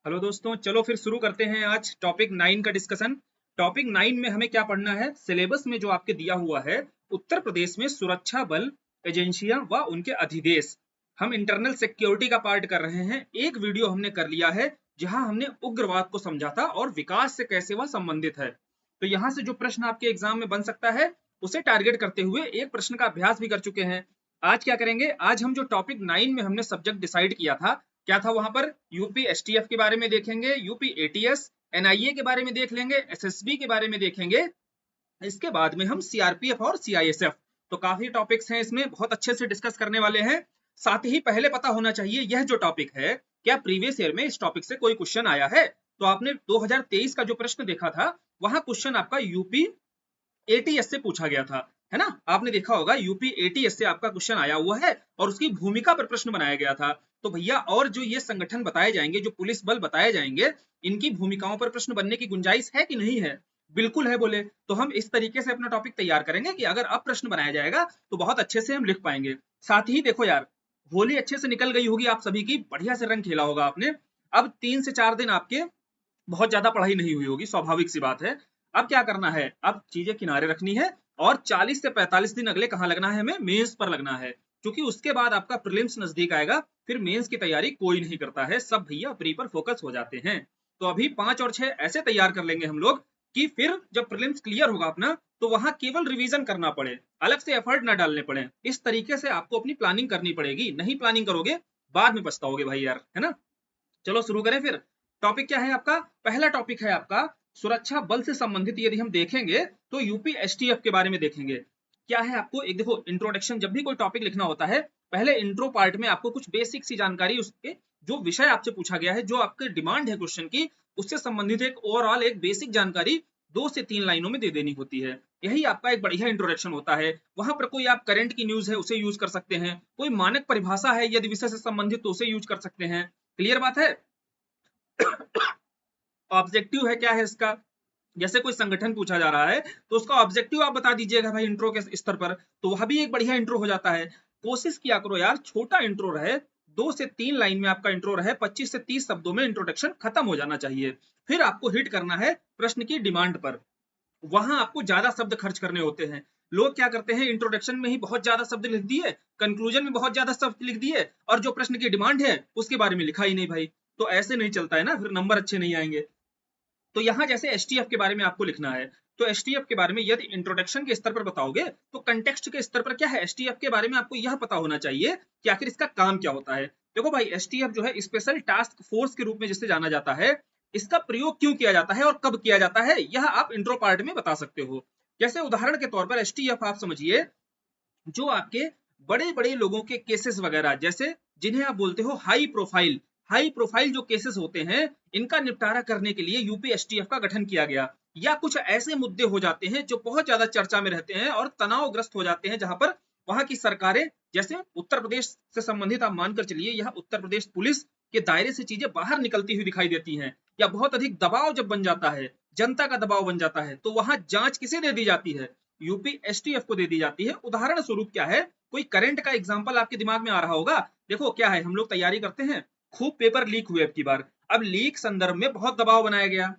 Hello दोस्तों, चलो फिर शुरू करते हैं आज टॉपिक 9 का डिस्कशन। टॉपिक 9 में हमें क्या पढ़ना है, सिलेबस में जो आपके दिया हुआ है उत्तर प्रदेश में सुरक्षा बल एजेंसियां व उनके अधिदेश। हम इंटरनल सिक्योरिटी का पार्ट कर रहे हैं। एक वीडियो हमने कर लिया है जहां हमने उग्रवाद को समझा था और विकास से कैसे वह संबंधित है। तो यहां से जो प्रश्न आपके एग्जाम में बन सकता है उसे टारगेट करते हुए एक प्रश्न का अभ्यास भी कर चुके हैं। आज क्या करेंगे, आज हम जो टॉपिक 9 में हमने सब्जेक्ट डिसाइड किया था, क्या था वहां पर, यूपी एसटीएफ के बारे में देखेंगे, यूपी एटीएस, एनआईए के बारे में देख लेंगे, एसएसबी के बारे में देखेंगे। इसके बाद में हम सीआरपीएफ और सीआईएसएफ, तो काफी टॉपिक्स हैं इसमें, बहुत अच्छे से डिस्कस करने वाले हैं। साथ ही पहले पता होना चाहिए यह जो टॉपिक है क्या प्रीवियस ईयर में इस टॉपिक से कोई क्वेश्चन आया है। तो आपने 2023 का जो प्रश्न देखा था वहां क्वेश्चन आपका यूपी एटीएस से पूछा गया था, है ना। आपने देखा होगा यूपी एटीएस से आपका क्वेश्चन आया हुआ है और उसकी भूमिका पर प्रश्न बनाया गया था। तो भैया, और जो ये संगठन बताए जाएंगे, जो पुलिस बल बताए जाएंगे, इनकी भूमिकाओं पर प्रश्न बनने की गुंजाइश है कि नहीं है? बिल्कुल है बोले तो हम इस तरीके से अपना टॉपिक तैयार करेंगे कि अगर अब प्रश्न बनाया जाएगा तो बहुत अच्छे से हम लिख पाएंगे। साथ ही देखो यार, होली अच्छे से निकल गई होगी आप सभी की, बढ़िया से रंग खेला होगा आपने। अब 3 से 4 दिन आपके बहुत ज्यादा पढ़ाई नहीं हुई होगी, स्वाभाविक सी बात है। अब क्या करना है, अब चीजें किनारे रखनी है और 40 से 45 दिन अगले कहाँ लगना है, हमें मेंस पर लगना है। क्योंकि उसके बाद आपका प्रीलिम्स नजदीक आएगा, फिर मेंस की तैयारी कोई नहीं करता है, सब भैया प्री पर फोकस हो जाते हैं। तो अभी 5 और 6 ऐसे तैयार कर लेंगे हम लोग कि फिर जब प्रीलिम्स क्लियर होगा अपना तो वहां केवल रिवीजन करना पड़े, अलग से एफर्ट ना डालने पड़े। इस तरीके से आपको अपनी प्लानिंग करनी पड़ेगी, नहीं प्लानिंग करोगे बाद में पछताओगे भाई यार, है ना। चलो शुरू करें फिर। टॉपिक क्या है आपका, पहला टॉपिक है आपका सुरक्षा बल से संबंधित। यदि हम देखेंगे तो यूपी एसटीएफ के बारे में देखेंगे। क्या है आपको एक देखो, इंट्रोडक्शन, जब भी कोई टॉपिक लिखना होता है पहले इंट्रो पार्ट में आपको कुछ बेसिक सी जानकारी, उसके जो विषय आपसे पूछा गया है, जो आपके डिमांड है क्वेश्चन की, उससे संबंधित एक ओवरऑल एक बेसिक जानकारी 2 से 3 लाइनों में दे देनी होती है। यही आपका एक बढ़िया इंट्रोडक्शन होता है। वहां पर कोई आप करंट की न्यूज है उसे यूज कर सकते हैं, कोई मानक परिभाषा है यदि विषय से संबंधित तो उसे यूज कर सकते हैं। क्लियर बात है। ऑब्जेक्टिव है क्या है इसका, जैसे कोई संगठन पूछा जा रहा है तो उसका ऑब्जेक्टिव आप बता दीजिएगा भाई इंट्रो के स्तर पर, तो वह भी एक बढ़िया इंट्रो हो जाता है। कोशिश किया करो यार छोटा इंट्रो रहे, 2 से 3 लाइन में आपका इंट्रो रहे, 25 से 30 शब्दों में इंट्रोडक्शन खत्म हो जाना चाहिए। फिर आपको हिट करना है प्रश्न की डिमांड पर, वहां आपको ज्यादा शब्द खर्च करने होते हैं। लोग क्या करते हैं, इंट्रोडक्शन में ही बहुत ज्यादा शब्द लिख दिए, कंक्लूजन में बहुत ज्यादा शब्द लिख दिए, और जो प्रश्न की डिमांड है उसके बारे में लिखा ही नहीं भाई। तो ऐसे नहीं चलता है ना, फिर नंबर अच्छे नहीं आएंगे। तो यहाँ जैसे एसटीएफ के बारे में आपको लिखना है, तो एसटीएफ के बारे में यदि इंट्रोडक्शन के स्तर पर बताओगे तो कंटेक्स्ट के स्तर पर क्या है, एसटीएफ के बारे में आपको यह पता होना चाहिए कि आखिर इसका काम क्या होता है। देखो भाई, एसटीएफ जो है स्पेशल टास्क फोर्स के रूप में जिसे जाना जाता है, इसका प्रयोग क्यों किया जाता है और कब किया जाता है, यह आप इंट्रो पार्ट में बता सकते हो। जैसे उदाहरण के तौर पर एसटीएफ आप समझिए, जो आपके बड़े बड़े लोगों के केसेस वगैरह, जैसे जिन्हें आप बोलते हो हाई प्रोफाइल जो केसेस होते हैं, इनका निपटारा करने के लिए यूपी एसटीएफ का गठन किया गया। या कुछ ऐसे मुद्दे हो जाते हैं जो बहुत ज्यादा चर्चा में रहते हैं और तनावग्रस्त हो जाते हैं, जहां पर वहां की सरकारें, जैसे उत्तर प्रदेश से संबंधित आप मानकर चलिए, यह उत्तर प्रदेश पुलिस के दायरे से चीजें बाहर निकलती हुई दिखाई देती हैं, या बहुत अधिक दबाव जब बन जाता है, जनता का दबाव बन जाता है, तो वहां जांच किसे दे दी जाती है, यूपी एसटीएफ को दे दी जाती है। उदाहरण स्वरूप क्या है, कोई करंट का एग्जांपल आपके दिमाग में आ रहा होगा। देखो क्या है, हम लोग तैयारी करते हैं, खूब पेपर लीक हुए अब की बार। अब लीक संदर्भ में बहुत दबाव बनाया गया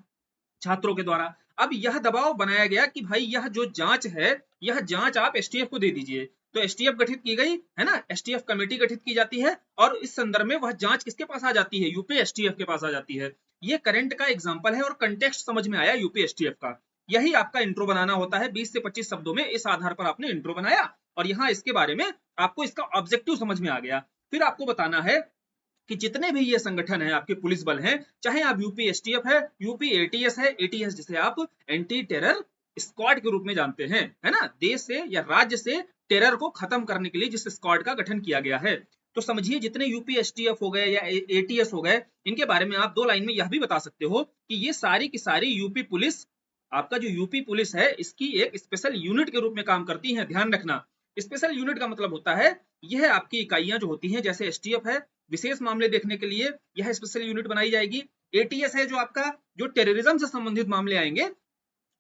छात्रों के द्वारा। अब यह दबाव बनाया गया कि भाई यह जो जांच है, यह जांच आप एसटीएफ को दे दीजिए। तो एसटीएफ गठित की गई है ना, एसटीएफ कमेटी गठित की जाती है, और इस संदर्भ में वह जांच किसके पास आ जाती है, यूपी एसटीएफ के पास आ जाती है। ये करंट का एग्जाम्पल है और कंटेक्स्ट समझ में आया यूपी एसटीएफ का। यही आपका इंट्रो बनाना होता है, 20 से 25 शब्दों में। इस आधार पर आपने इंट्रो बनाया और यहाँ इसके बारे में आपको इसका ऑब्जेक्टिव समझ में आ गया। फिर आपको बताना है कि जितने भी ये संगठन है, आपके पुलिस बल हैं, चाहे आप यूपी एसटीएफ है, यूपी एटीएस है, एटीएस जिसे आप एंटी टेरर स्क्वाड के रूप में जानते हैं, है ना, देश से या राज्य से टेरर को खत्म करने के लिए जिस स्क्वाड का गठन किया गया है। तो समझिए जितने यूपी एसटीएफ हो गए या एटीएस हो गए, इनके बारे में आप 2 लाइन में यह भी बता सकते हो कि ये सारी की सारी यूपी पुलिस, आपका जो यूपी पुलिस है, इसकी एक स्पेशल यूनिट के रूप में काम करती है। ध्यान रखना, स्पेशल यूनिट का मतलब होता है यह आपकी इकाइयां जो होती हैं, जैसे एसटीएफ है विशेष मामले देखने के लिए यह स्पेशल यूनिट बनाई जाएगी, एटीएस है जो आपका जो टेररिज्म से संबंधित मामले आएंगे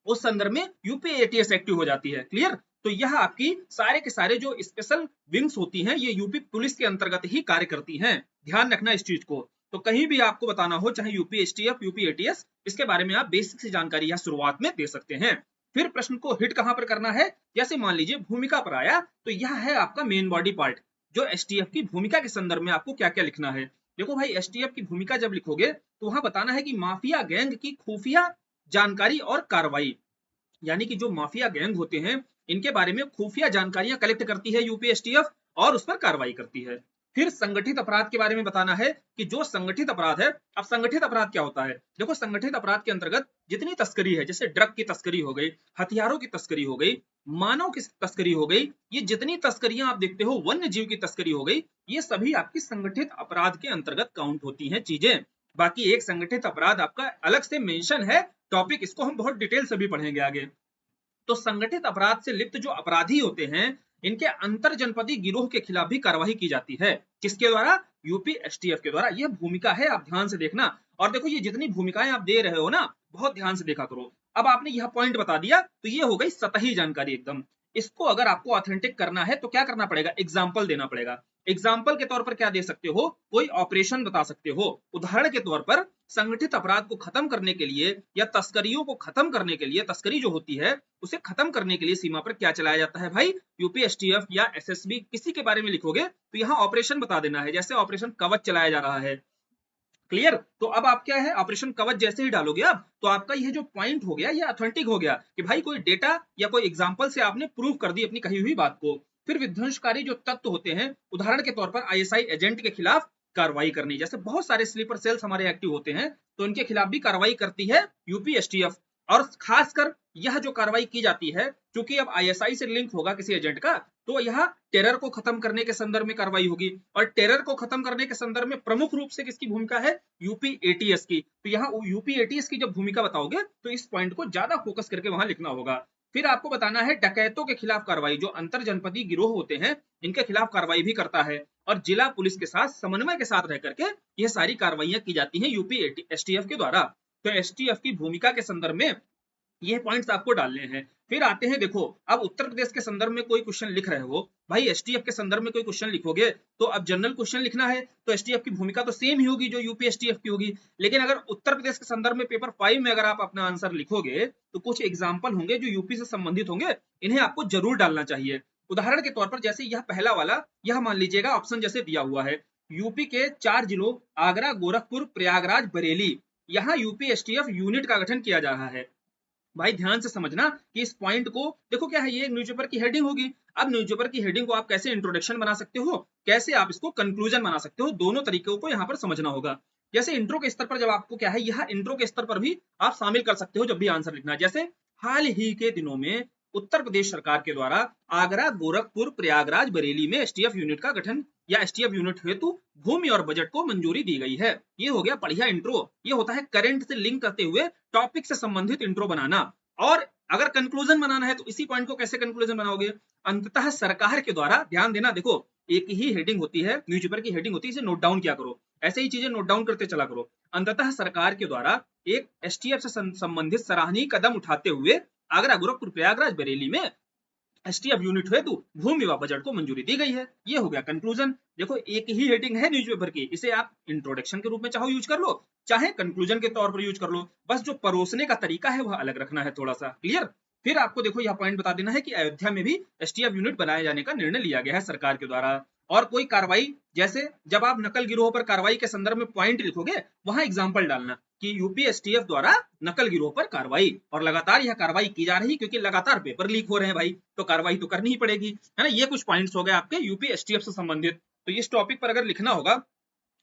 उस संदर्भ में यूपी एटीएस एक्टिव हो जाती है। क्लियर। तो यह आपकी सारे के सारे जो स्पेशल विंग्स होती हैं, ये यूपी पुलिस के अंतर्गत ही कार्य करती हैं। ध्यान रखना इस चीज को। तो कहीं भी आपको बताना हो, चाहे यूपी एसटीएफ, यूपी एटीएस, इसके बारे में आप बेसिक सी जानकारी यहाँ शुरुआत में दे सकते हैं। फिर प्रश्न को हिट कहां पर करना है, जैसे मान लीजिए भूमिका पर आया, तो यह है आपका मेन बॉडी पार्ट, जो एसटीएफ की भूमिका के संदर्भ में आपको क्या क्या लिखना है। देखो भाई, एसटीएफ की भूमिका जब लिखोगे तो वहां बताना है कि माफिया गैंग की खुफिया जानकारी और कार्रवाई, यानी कि जो माफिया गैंग होते हैं इनके बारे में खुफिया जानकारियां कलेक्ट करती है यूपी एसटीएफ और उस पर कार्रवाई करती है। फिर संगठित अपराध के बारे में बताना है कि जो संगठित अपराध है, अब संगठित अपराध क्या होता है, देखो संगठित अपराध के अंतर्गत जितनी तस्करी है, जैसे ड्रग की तस्करी हो गई, हथियारों की तस्करी हो गई, मानव की तस्करी हो गई, ये जितनी तस्करियां आप देखते हो, वन्य जीव की तस्करी हो गई, ये सभी आपकी संगठित अपराध के अंतर्गत काउंट होती हैं चीजें। बाकी एक संगठित अपराध आपका अलग से मेंशन है टॉपिक, इसको हम बहुत डिटेल से भी पढ़ेंगे आगे। तो संगठित अपराध से लिप्त जो अपराधी होते हैं, इनके अंतर जनपदीय गिरोह के खिलाफ भी कार्रवाई की जाती है। किसके द्वारा, यूपी एसटीएफ के द्वारा। यह भूमिका है, आप ध्यान से देखना। और देखो, ये जितनी भूमिकाएं आप दे रहे हो ना, बहुत ध्यान से देखा करो। अब आपने यह पॉइंट बता दिया तो ये हो गई सतही जानकारी एकदम। इसको अगर आपको ऑथेंटिक करना है तो क्या करना पड़ेगा, एग्जाम्पल देना पड़ेगा। एग्जाम्पल के तौर पर क्या दे सकते हो, कोई ऑपरेशन बता सकते हो। उदाहरण के तौर पर संगठित अपराध को खत्म करने के लिए या तस्करियों को खत्म करने के लिए, तस्करी जो होती है उसे खत्म करने के लिए सीमा पर क्या चलाया जाता है भाई, यूपी एसटीएफ या एसएसबी, किसी के बारे में लिखोगे तो यहाँ ऑपरेशन बता देना है, जैसे ऑपरेशन कवच चलाया जा रहा है। क्लियर। तो अब आप क्या है, ऑपरेशन कवच जैसे ही डालोगे आप, तो आपका यह जो पॉइंट हो गया ये ऑथेंटिक हो गया कि भाई कोई डेटा या कोई एग्जांपल से आपने प्रूव कर दी अपनी कही हुई बात को। फिर विध्वंसकारी जो तत्व होते हैं, उदाहरण के तौर पर आईएसआई एजेंट के खिलाफ कार्रवाई करनी, जैसे बहुत सारे स्लीपर सेल्स हमारे एक्टिव होते हैं तो इनके खिलाफ भी कार्रवाई करती है यूपी एसटीएफ। और खासकर यह जो कार्रवाई की जाती है, क्योंकि अब आईएसआई से लिंक होगा किसी एजेंट का, तो यह टेरर को खत्म करने के संदर्भ में कार्रवाई होगी। और टेरर को खत्म करने के संदर्भ में प्रमुख रूप से किसकी भूमिका है, यूपी एटीएस की। तो यहाँ यूपी एटीएस की जब भूमिका बताओगे तो इस पॉइंट को ज्यादा फोकस करके वहां लिखना होगा। फिर आपको बताना है डकैतों के खिलाफ कार्रवाई, जो अंतर जनपदीय गिरोह होते हैं इनके खिलाफ कार्रवाई भी करता है और जिला पुलिस के साथ समन्वय के साथ रह करके यह सारी कार्रवाइयां की जाती हैं यूपी एसटीएफ के द्वारा। तो एसटीएफ की भूमिका के संदर्भ में ये पॉइंट्स आपको डालने हैं। फिर आते हैं, देखो अब उत्तर प्रदेश के संदर्भ में कोई क्वेश्चन लिख रहे हो भाई, एसटीएफ के संदर्भ में कोई क्वेश्चन लिखोगे तो अब जनरल क्वेश्चन लिखना है तो एसटीएफ की भूमिका तो सेम ही होगी जो यूपी एसटीएफ की होगी। लेकिन अगर उत्तर प्रदेश के संदर्भ में पेपर 5 में अगर आप अपना आंसर लिखोगे तो कुछ एग्जाम्पल होंगे जो यूपी से संबंधित होंगे, इन्हें आपको जरूर डालना चाहिए। उदाहरण के तौर पर जैसे यह पहला वाला, यह मान लीजिएगा ऑप्शन जैसे दिया हुआ है, यूपी के 4 जिलों आगरा, गोरखपुर, प्रयागराज, बरेली, यहाँ यूपी एसटीएफ यूनिट का गठन किया जा रहा है। भाई ध्यान से समझना कि इस पॉइंट को देखो, क्या है ये न्यूज़पेपर की हेडिंग होगी। अब न्यूज़पेपर की हेडिंग को आप कैसे इंट्रोडक्शन बना सकते हो, कैसे आप इसको कंक्लूजन बना सकते हो, दोनों तरीकों को यहाँ पर समझना होगा। जैसे इंट्रो के स्तर पर जब आपको क्या है, यह इंट्रो के स्तर पर भी आप शामिल कर सकते हो जब भी आंसर लिखना है। जैसे हाल ही के दिनों में उत्तर प्रदेश सरकार के द्वारा आगरा, गोरखपुर, प्रयागराज, बरेली में एसटीएफ यूनिट का गठन या एसटीएफ यूनिट हेतु भूमि और बजट को मंजूरी दी गई है। ये हो गया बढ़िया इंट्रो। ये होता है करंट से लिंक करते हुए टॉपिक से संबंधित इंट्रो बनाना। और अगर कंक्लूजन बनाना है तो इसी पॉइंट को कैसे कंक्लूजन बनाओगे, अंततः सरकार के द्वारा, ध्यान देना, देखो एक ही हेडिंग होती है, न्यूज़पेपर की हेडिंग होती है, इसे नोट डाउन किया करो, ऐसे ही चीजें नोट डाउन करते चला करो। अंततः सरकार के द्वारा एक एसटीएफ से संबंधित सराहनीय कदम उठाते हुए आगरा, गोरखपुर, प्रयागराज, बरेली में एसटीएफ यूनिट हेतु भूमि व बजट को मंजूरी दी गई है। ये हो गया कंक्लूजन। देखो एक ही हेडिंग है न्यूज़पेपर की, इसे आप इंट्रोडक्शन के रूप में चाहो यूज कर लो, चाहे कंक्लूजन के तौर पर यूज कर लो, बस जो परोसने का तरीका है वह अलग रखना है थोड़ा सा। क्लियर। फिर आपको देखो यह पॉइंट बता देना है कि अयोध्या में भी एसटीएफ यूनिट बनाए जाने का निर्णय लिया गया है सरकार के द्वारा। और कोई कार्रवाई, जैसे जब आप नकल गिरोह पर कार्रवाई के संदर्भ में पॉइंट लिखोगे वहां एग्जाम्पल डालना कि यूपी एसटीएफ द्वारा नकल गिरोह पर कार्रवाई, और लगातार यह कार्रवाई की जा रही क्योंकि लगातार पेपर लीक हो रहे हैं भाई, तो कार्रवाई तो करनी ही पड़ेगी, है ना। ये कुछ पॉइंट्स हो गए आपके यूपी एसटीएफ से संबंधित। तो इस टॉपिक पर अगर लिखना होगा,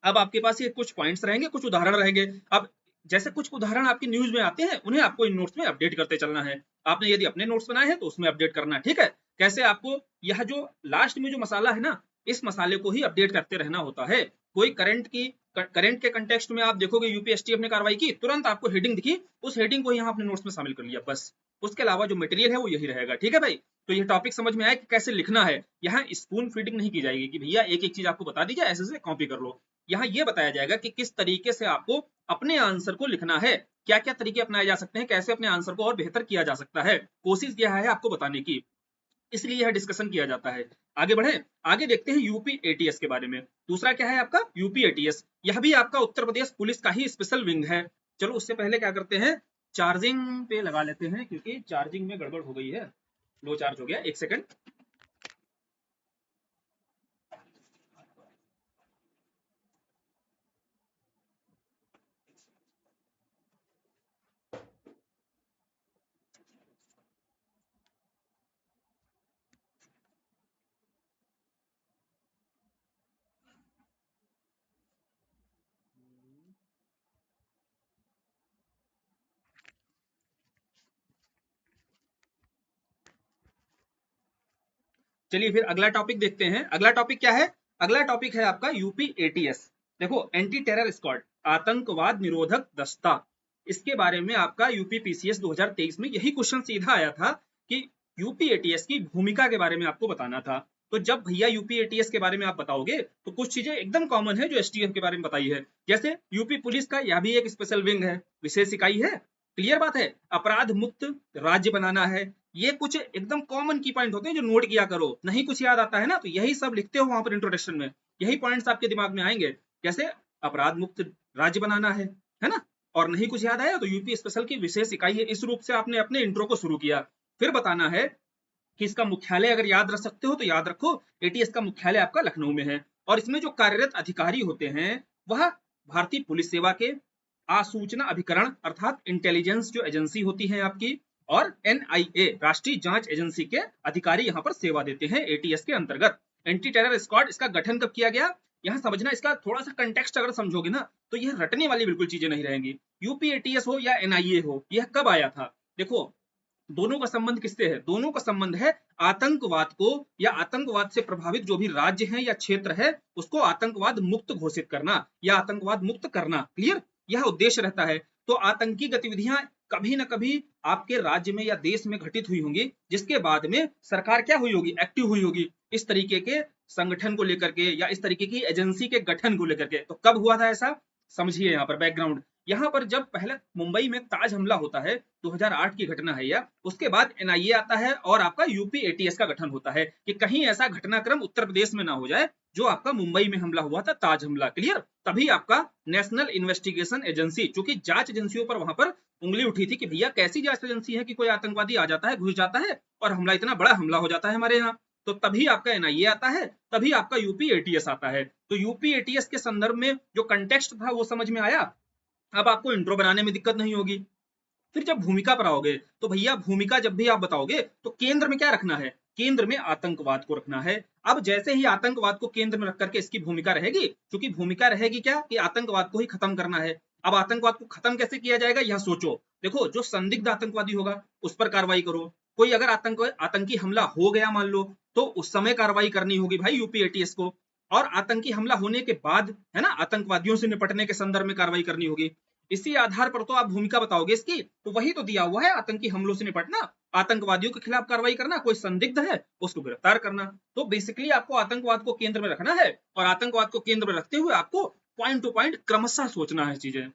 अब आपके पास ये कुछ पॉइंट्स रहेंगे, कुछ उदाहरण रहेंगे। अब जैसे कुछ उदाहरण आपकी न्यूज में आते हैं, उन्हें आपको इन नोट्स में अपडेट करते चलना है। आपने यदि अपने नोट्स बनाए हैं तो उसमें अपडेट करना है, ठीक है। कैसे आपको यह जो लास्ट में जो मसाला है ना, इस मसाले को ही अपडेट करते रहना होता है। कोई करंट के कंटेक्स्ट में आप देखोगे यूपी एसटीएफ ने कार्रवाई की, तुरंत आपको हेडिंग दिखी, उस हेडिंग को यहाँ अपने नोट्स में शामिल कर लिया, बस। उसके अलावा जो मटेरियल है वो यही रहेगा, ठीक है भाई। तो ये टॉपिक समझ में आया कि कैसे लिखना है। यहाँ स्पून फीडिंग नहीं की जाएगी कि भैया एक एक चीज आपको बता दी जाए, ऐसे से कॉपी कर लो। यहाँ ये बताया जाएगा कि किस तरीके से आपको अपने आंसर को लिखना है, क्या क्या तरीके अपनाए जा सकते हैं, कैसे अपने आंसर को और बेहतर किया जा सकता है। कोशिश यह है आपको बताने की। इसलिए यह डिस्कशन किया जाता है। आगे बढ़े, आगे देखते हैं यूपी एटीएस के बारे में। दूसरा क्या है आपका यूपी एटीएस, यह भी आपका उत्तर प्रदेश पुलिस का ही स्पेशल विंग है। चलो उससे पहले क्या करते हैं, चार्जिंग पे लगा लेते हैं क्योंकि चार्जिंग में गड़बड़ हो गई है, लो चार्ज हो गया, एक सेकंड। चलिए फिर अगला टॉपिक देखते हैं। अगला टॉपिक क्या है, अगला टॉपिक है आपका यूपी एटीएस। देखो एंटी टेरर स्क्वाड, आतंकवाद निरोधक दस्ता, इसके बारे में आपका यूपी पीसीएस 2023 में यही क्वेश्चन सीधा आया था कि यूपी एटीएस की भूमिका के बारे में आपको बताना था। तो जब भैया यूपी एटीएस के बारे में आप बताओगे तो कुछ चीजें एकदम कॉमन है जो एसटीएफ के बारे में बताई है। जैसे यूपी पुलिस का यह भी एक स्पेशल विंग है, विशेष इकाई है, क्लियर बात है। अपराध मुक्त राज्य बनाना है, ये कुछ एकदम कॉमन की पॉइंट होते हैं जो नोट किया करो, नहीं कुछ याद आता है ना तो यही सब लिखते हो वहां पर इंट्रोडक्शन में, यही पॉइंट्स आपके दिमाग में आएंगे। जैसे अपराध मुक्त राज्य बनाना है ना, और नहीं कुछ याद आया तो यूपी स्पेशल की विशेष इकाई है। इस रूप से आपने अपने इंट्रो को शुरू किया। फिर बताना है कि इसका मुख्यालय अगर याद रख सकते हो तो याद रखो, एटीएस का मुख्यालय आपका लखनऊ में है और इसमें जो कार्यरत अधिकारी होते हैं वह भारतीय पुलिस सेवा के आसूचना अभिकरण अर्थात इंटेलिजेंस जो एजेंसी होती है आपकी, और एनआईए राष्ट्रीय जांच एजेंसी के अधिकारी यहाँ पर सेवा देते हैं एटीएस के अंतर्गत। एंटी टेरर स्क्वाड, इसका गठन कब किया गया, यहाँ समझना, इसका थोड़ा सा कंटेक्स्ट अगर समझोगे ना तो यह रटने वाली बिल्कुल चीजें नहीं रहेंगी। यूपी एटीएस हो या एनआईए हो, यह कब आया था, देखो दोनों का संबंध किससे है, दोनों का संबंध है आतंकवाद को या आतंकवाद से प्रभावित जो भी राज्य है या क्षेत्र है उसको आतंकवाद मुक्त घोषित करना या आतंकवाद मुक्त करना, क्लियर, यह उद्देश्य रहता है। तो आतंकी गतिविधियां कभी ना कभी आपके राज्य में या देश में घटित हुई होंगी जिसके बाद में सरकार क्या हुई होगी, एक्टिव हुई होगी इस तरीके के संगठन को लेकर के या इस तरीके की एजेंसी के गठन को लेकर के। तो कब हुआ था ऐसा, समझिए यहाँ पर बैकग्राउंड। यहाँ पर जब पहले मुंबई में ताज हमला होता है, 2008 की घटना है यह, उसके बाद एनआईए आता है और आपका यूपी एटीएस का गठन होता है कि कहीं ऐसा घटनाक्रम उत्तर प्रदेश में ना हो जाए जो आपका मुंबई में हमला हुआ था, ताज हमला, क्लियर। तभी आपका नेशनल इन्वेस्टिगेशन एजेंसी, चूंकि जांच एजेंसियों पर वहां पर उंगली उठी थी कि भैया कैसी जांच एजेंसी है कि कोई आतंकवादी आ जाता है, घुस जाता है और हमला, इतना बड़ा हमला हो जाता है हमारे यहाँ, तो तभी आपका एनआईए आता है, तभी आपका यूपी एटीएस आता है। तो यूपी एटीएस के संदर्भ में जो कंटेक्स्ट था वो समझ में आया, अब आपको इंट्रो बनाने में दिक्कत नहीं होगी। फिर जब भूमिका पर आओगे तो भैया भूमिका जब भी आप बताओगे तो केंद्र में क्या रखना है, केंद्र में आतंकवाद को रखना है। अब जैसे ही आतंकवाद को केंद्र में रख करके इसकी भूमिका रहेगी, क्योंकि भूमिका रहेगी क्या कि आतंकवाद को ही खत्म करना है। अब आतंकवाद को खत्म कैसे किया जाएगा यह सोचो, देखो जो संदिग्ध आतंकवादी होगा उस पर कार्रवाई करो, कोई अगर आतंकी हमला हो गया मान लो तो उस समय कार्रवाई करनी होगी भाई यूपी एटीएस को, और आतंकी हमला होने के बाद है ना आतंकवादियों से निपटने के संदर्भ में कार्रवाई करनी होगी। इसी आधार पर तो आप भूमिका बताओगे इसकी, तो वही तो दिया हुआ है, आतंकी हमलों से निपटना, आतंकवादियों के खिलाफ कार्रवाई करना, कोई संदिग्ध है उसको गिरफ्तार करना। तो बेसिकली आपको आतंकवाद को केंद्र में रखना है और आतंकवाद को केंद्र में रखते हुए आपको पॉइंट टू पॉइंट क्रमशः सोचना है चीजें।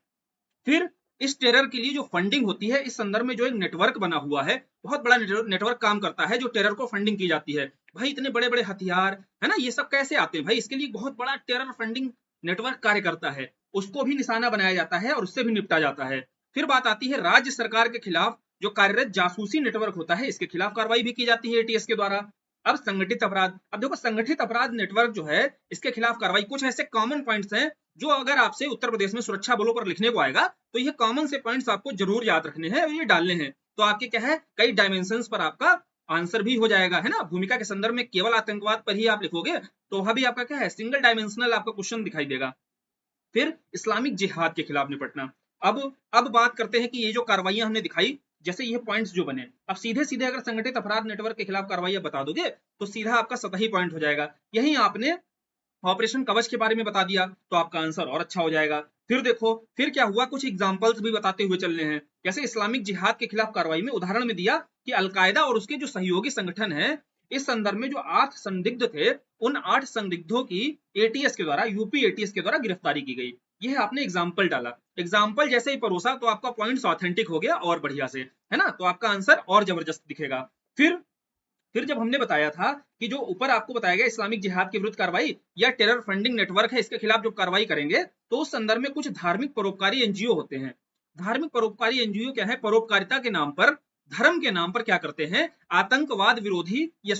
फिर इस टेरर के लिए जो फंडिंग होती है, इस संदर्भ में जो एक नेटवर्क बना हुआ है, बहुत बड़ा नेटवर्क काम करता है जो टेरर को फंडिंग की जाती है। भाई इतने बड़े बड़े हथियार है ना, ये सब कैसे आते हैं भाई, इसके लिए बहुत बड़ा टेरर फंडिंग नेटवर्क कार्य करता है, उसको भी निशाना बनाया जाता है और उससे भी निपटा जाता है। फिर बात आती है राज्य सरकार के खिलाफ जो कार्यरत जासूसी नेटवर्क होता है, इसके खिलाफ कार्रवाई भी की जाती है एटीएस के द्वारा। अब संगठित अपराध, अब देखो संगठित अपराध नेटवर्क जो है इसके खिलाफ कार्रवाई, कुछ ऐसे कॉमन पॉइंट्स हैं जो अगर आपसे उत्तर प्रदेश में सुरक्षा बलों पर लिखने को आएगा तो ये कॉमन से पॉइंट्स आपको जरूर याद रखने हैं और ये डालने हैं, तो आपके क्या है कई डायमेंशंस पर आपका आंसर भी हो जाएगा, है ना। भूमिका के संदर्भ में केवल आतंकवाद पर ही आप लिखोगे तो वह भी आपका क्या है सिंगल डायमेंशनल आपका क्वेश्चन दिखाई देगा। फिर इस्लामिक जिहाद के खिलाफ निपटना। अब बात करते हैं कि ये जो कार्रवाइयां हमने दिखाई, जैसे ये पॉइंट्स जो बने, अब सीधे सीधे अगर संगठित अपराध नेटवर्क के खिलाफ कार्रवाई बता दोगे तो सीधा आपका सतही पॉइंट हो जाएगा। यही आपने ऑपरेशन कवच के बारे में बता दिया तो आपका आंसर और अच्छा हो जाएगा। फिर देखो फिर क्या हुआ, कुछ एग्जांपल्स भी बताते हुए चलने हैं। जैसे इस्लामिक जिहाद के खिलाफ कार्रवाई में उदाहरण में दिया कि अलकायदा और उसके जो सहयोगी संगठन है, इस संदर्भ में जो 8 संदिग्ध थे, उन 8 संदिग्धों की एटीएस के द्वारा, यूपी एटीएस के द्वारा गिरफ्तारी की गई। यह आपने एग्जाम्पल डाला, एग्जाम्पल जैसे ही परोसा तो आपका पॉइंट्स ऑथेंटिक हो गया और बढ़िया से, है ना, तो आपका आंसर और जबरदस्त दिखेगा। फिर फिर जब हमने बताया था कि जो ऊपर आपको बताया गया इस्लामिक जिहाद के विरुद्ध कार्रवाई या टेरर फंडिंग नेटवर्क है, इसके खिलाफ जो कार्रवाई करेंगे, तो उस संदर्भ में कुछ धार्मिक परोपकारी एनजीओ होते हैं। धार्मिक परोपकारी एनजीओ क्या है? परोपकारिता के नाम पर, धर्म के नाम पर क्या करते हैं? आतंकवाद विरोधी या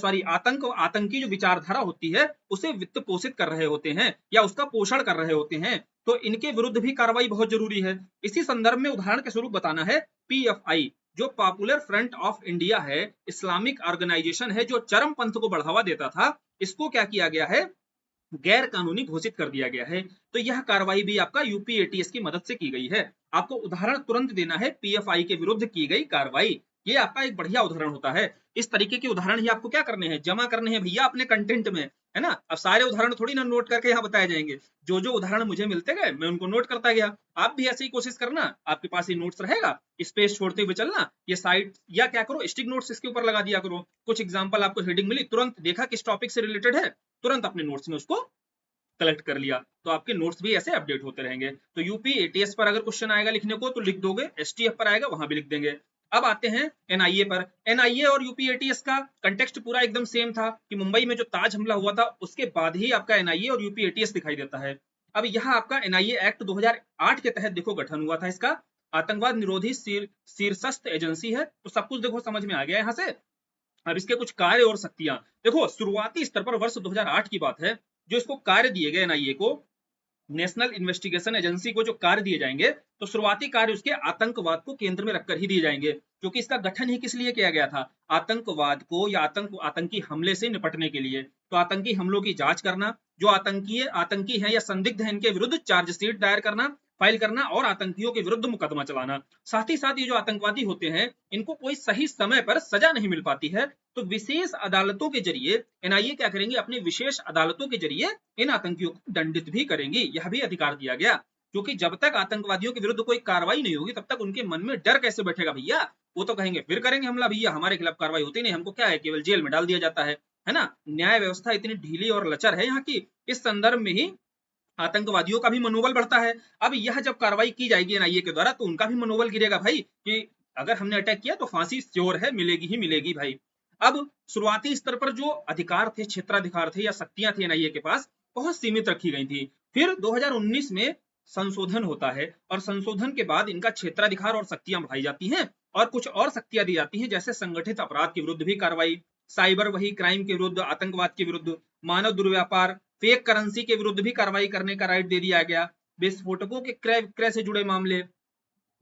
आतंकी जो विचारधारा होती है उसे वित्त पोषित कर रहे होते हैं या उसका पोषण कर रहे होते हैं, तो इनके विरुद्ध भी कार्रवाई बहुत जरूरी है। इसी संदर्भ में उदाहरण के स्वरूप बताना है पीएफआई, जो पॉपुलर फ्रंट ऑफ इंडिया है, इस्लामिक ऑर्गेनाइजेशन है जो चरमपंथ को बढ़ावा देता था, इसको क्या किया गया है? गैर कानूनी घोषित कर दिया गया है। तो यह कार्रवाई भी आपका यूपी एटीएस की मदद से की गई है। आपको उदाहरण तुरंत देना है पीएफआई के विरुद्ध की गई कार्रवाई, ये आपका एक बढ़िया उदाहरण होता है। इस तरीके के उदाहरण ही आपको क्या करने हैं? जमा करने हैं भैया अपने कंटेंट में, है ना। अब सारे उदाहरण थोड़ी ना नोट करके यहाँ बताए जाएंगे, जो जो उदाहरण मुझे मिलते गए मैं उनको नोट करता गया। आप भी ऐसे ही कोशिश करना, आपके पास ये नोट्स रहेगा, स्पेस छोड़ते हुए चलना, ये साइट या क्या करो स्टिक नोट्स इसके ऊपर लगा दिया करो। कुछ एग्जाम्पल आपको हेडिंग मिली, तुरंत देखा किस टॉपिक से रिलेटेड है, तुरंत अपने नोट्स में उसको कलेक्ट कर लिया, तो आपके नोट्स भी ऐसे अपडेट होते रहेंगे। तो यूपी एटीएस पर अगर क्वेश्चन आएगा लिखने को तो लिख दोगे, एसटीएफ पर आएगा वहां भी लिख देंगे। अब आते हैं एनआईए पर। एनआईए और यूपी एटीएस का कंटेक्स्ट पूरा एकदम सेम था कि मुंबई में जो ताज हमला हुआ था उसके बाद ही आपका एनआईए और यूपी एटीएस दिखाई देता है। अब यहाँ आपका एनआईए एक्ट 2008 के तहत देखो गठन हुआ था इसका, आतंकवाद निरोधी शीर्षस्थ एजेंसी है, तो सब कुछ देखो समझ में आ गया यहाँ से। अब इसके कुछ कार्य और शक्तियां देखो, शुरुआती स्तर पर वर्ष 2008 की बात है, जो इसको कार्य दिए गए एनआईए को, नेशनल इन्वेस्टिगेशन एजेंसी को जो कार्य दिए जाएंगे, तो शुरुआती कार्य उसके आतंकवाद को केंद्र में रखकर ही दिए जाएंगे, क्योंकि इसका गठन ही किस लिए किया गया था? आतंकवाद को या आतंकी हमले से निपटने के लिए। तो आतंकी हमलों की जांच करना, जो आतंकी हैं या संदिग्ध हैं इनके विरुद्ध चार्जशीट दायर करना, फाइल करना और आतंकियों के विरुद्ध मुकदमा चलाना। साथ ही साथ ये जो आतंकवादी होते हैं इनको कोई सही समय पर सजा नहीं मिल पाती है, तो विशेष अदालतों के जरिए एनआईए क्या करेंगे? अपनी विशेष अदालतों के जरिए इन आतंकियों को दंडित भी करेंगी, यह भी अधिकार दिया गया। क्योंकि जब तक आतंकवादियों के विरुद्ध कोई कार्रवाई नहीं होगी तब तक उनके मन में डर कैसे बैठेगा भैया? वो तो कहेंगे फिर करेंगे हमला, भैया हमारे खिलाफ कार्रवाई होती नहीं, हमको क्या है, केवल जेल में डाल दिया जाता है ना। न्याय व्यवस्था इतनी ढीली और लचर है यहाँ की, इस संदर्भ में ही आतंकवादियों का भी मनोबल बढ़ता है। अब यह जब कार्रवाई की जाएगी एनआईए के द्वारा तो उनका भी मनोबल गिरेगा भाई, कि अगर हमने अटैक किया तो फांसी श्योर है, मिलेगी ही मिलेगी भाई। अब शुरुआती स्तर पर जो अधिकार थे, क्षेत्राधिकार थे या शक्तियां थी एनआईए के पास, बहुत सीमित रखी गई थी। फिर 2019 में संशोधन होता है और संशोधन के बाद इनका क्षेत्राधिकार और शक्तियां बढ़ाई जाती हैं और कुछ और शक्तियां दी जाती हैं, जैसे संगठित अपराध के विरुद्ध भी कार्रवाई, साइबर वही क्राइम के विरुद्ध, आतंकवाद के विरुद्ध, मानव दुर्व्यापार, फेक करेंसी के विरुद्ध भी कार्रवाई करने का राइट दे दिया गया, विस्फोटकों के क्रय विक्रय से जुड़े मामले,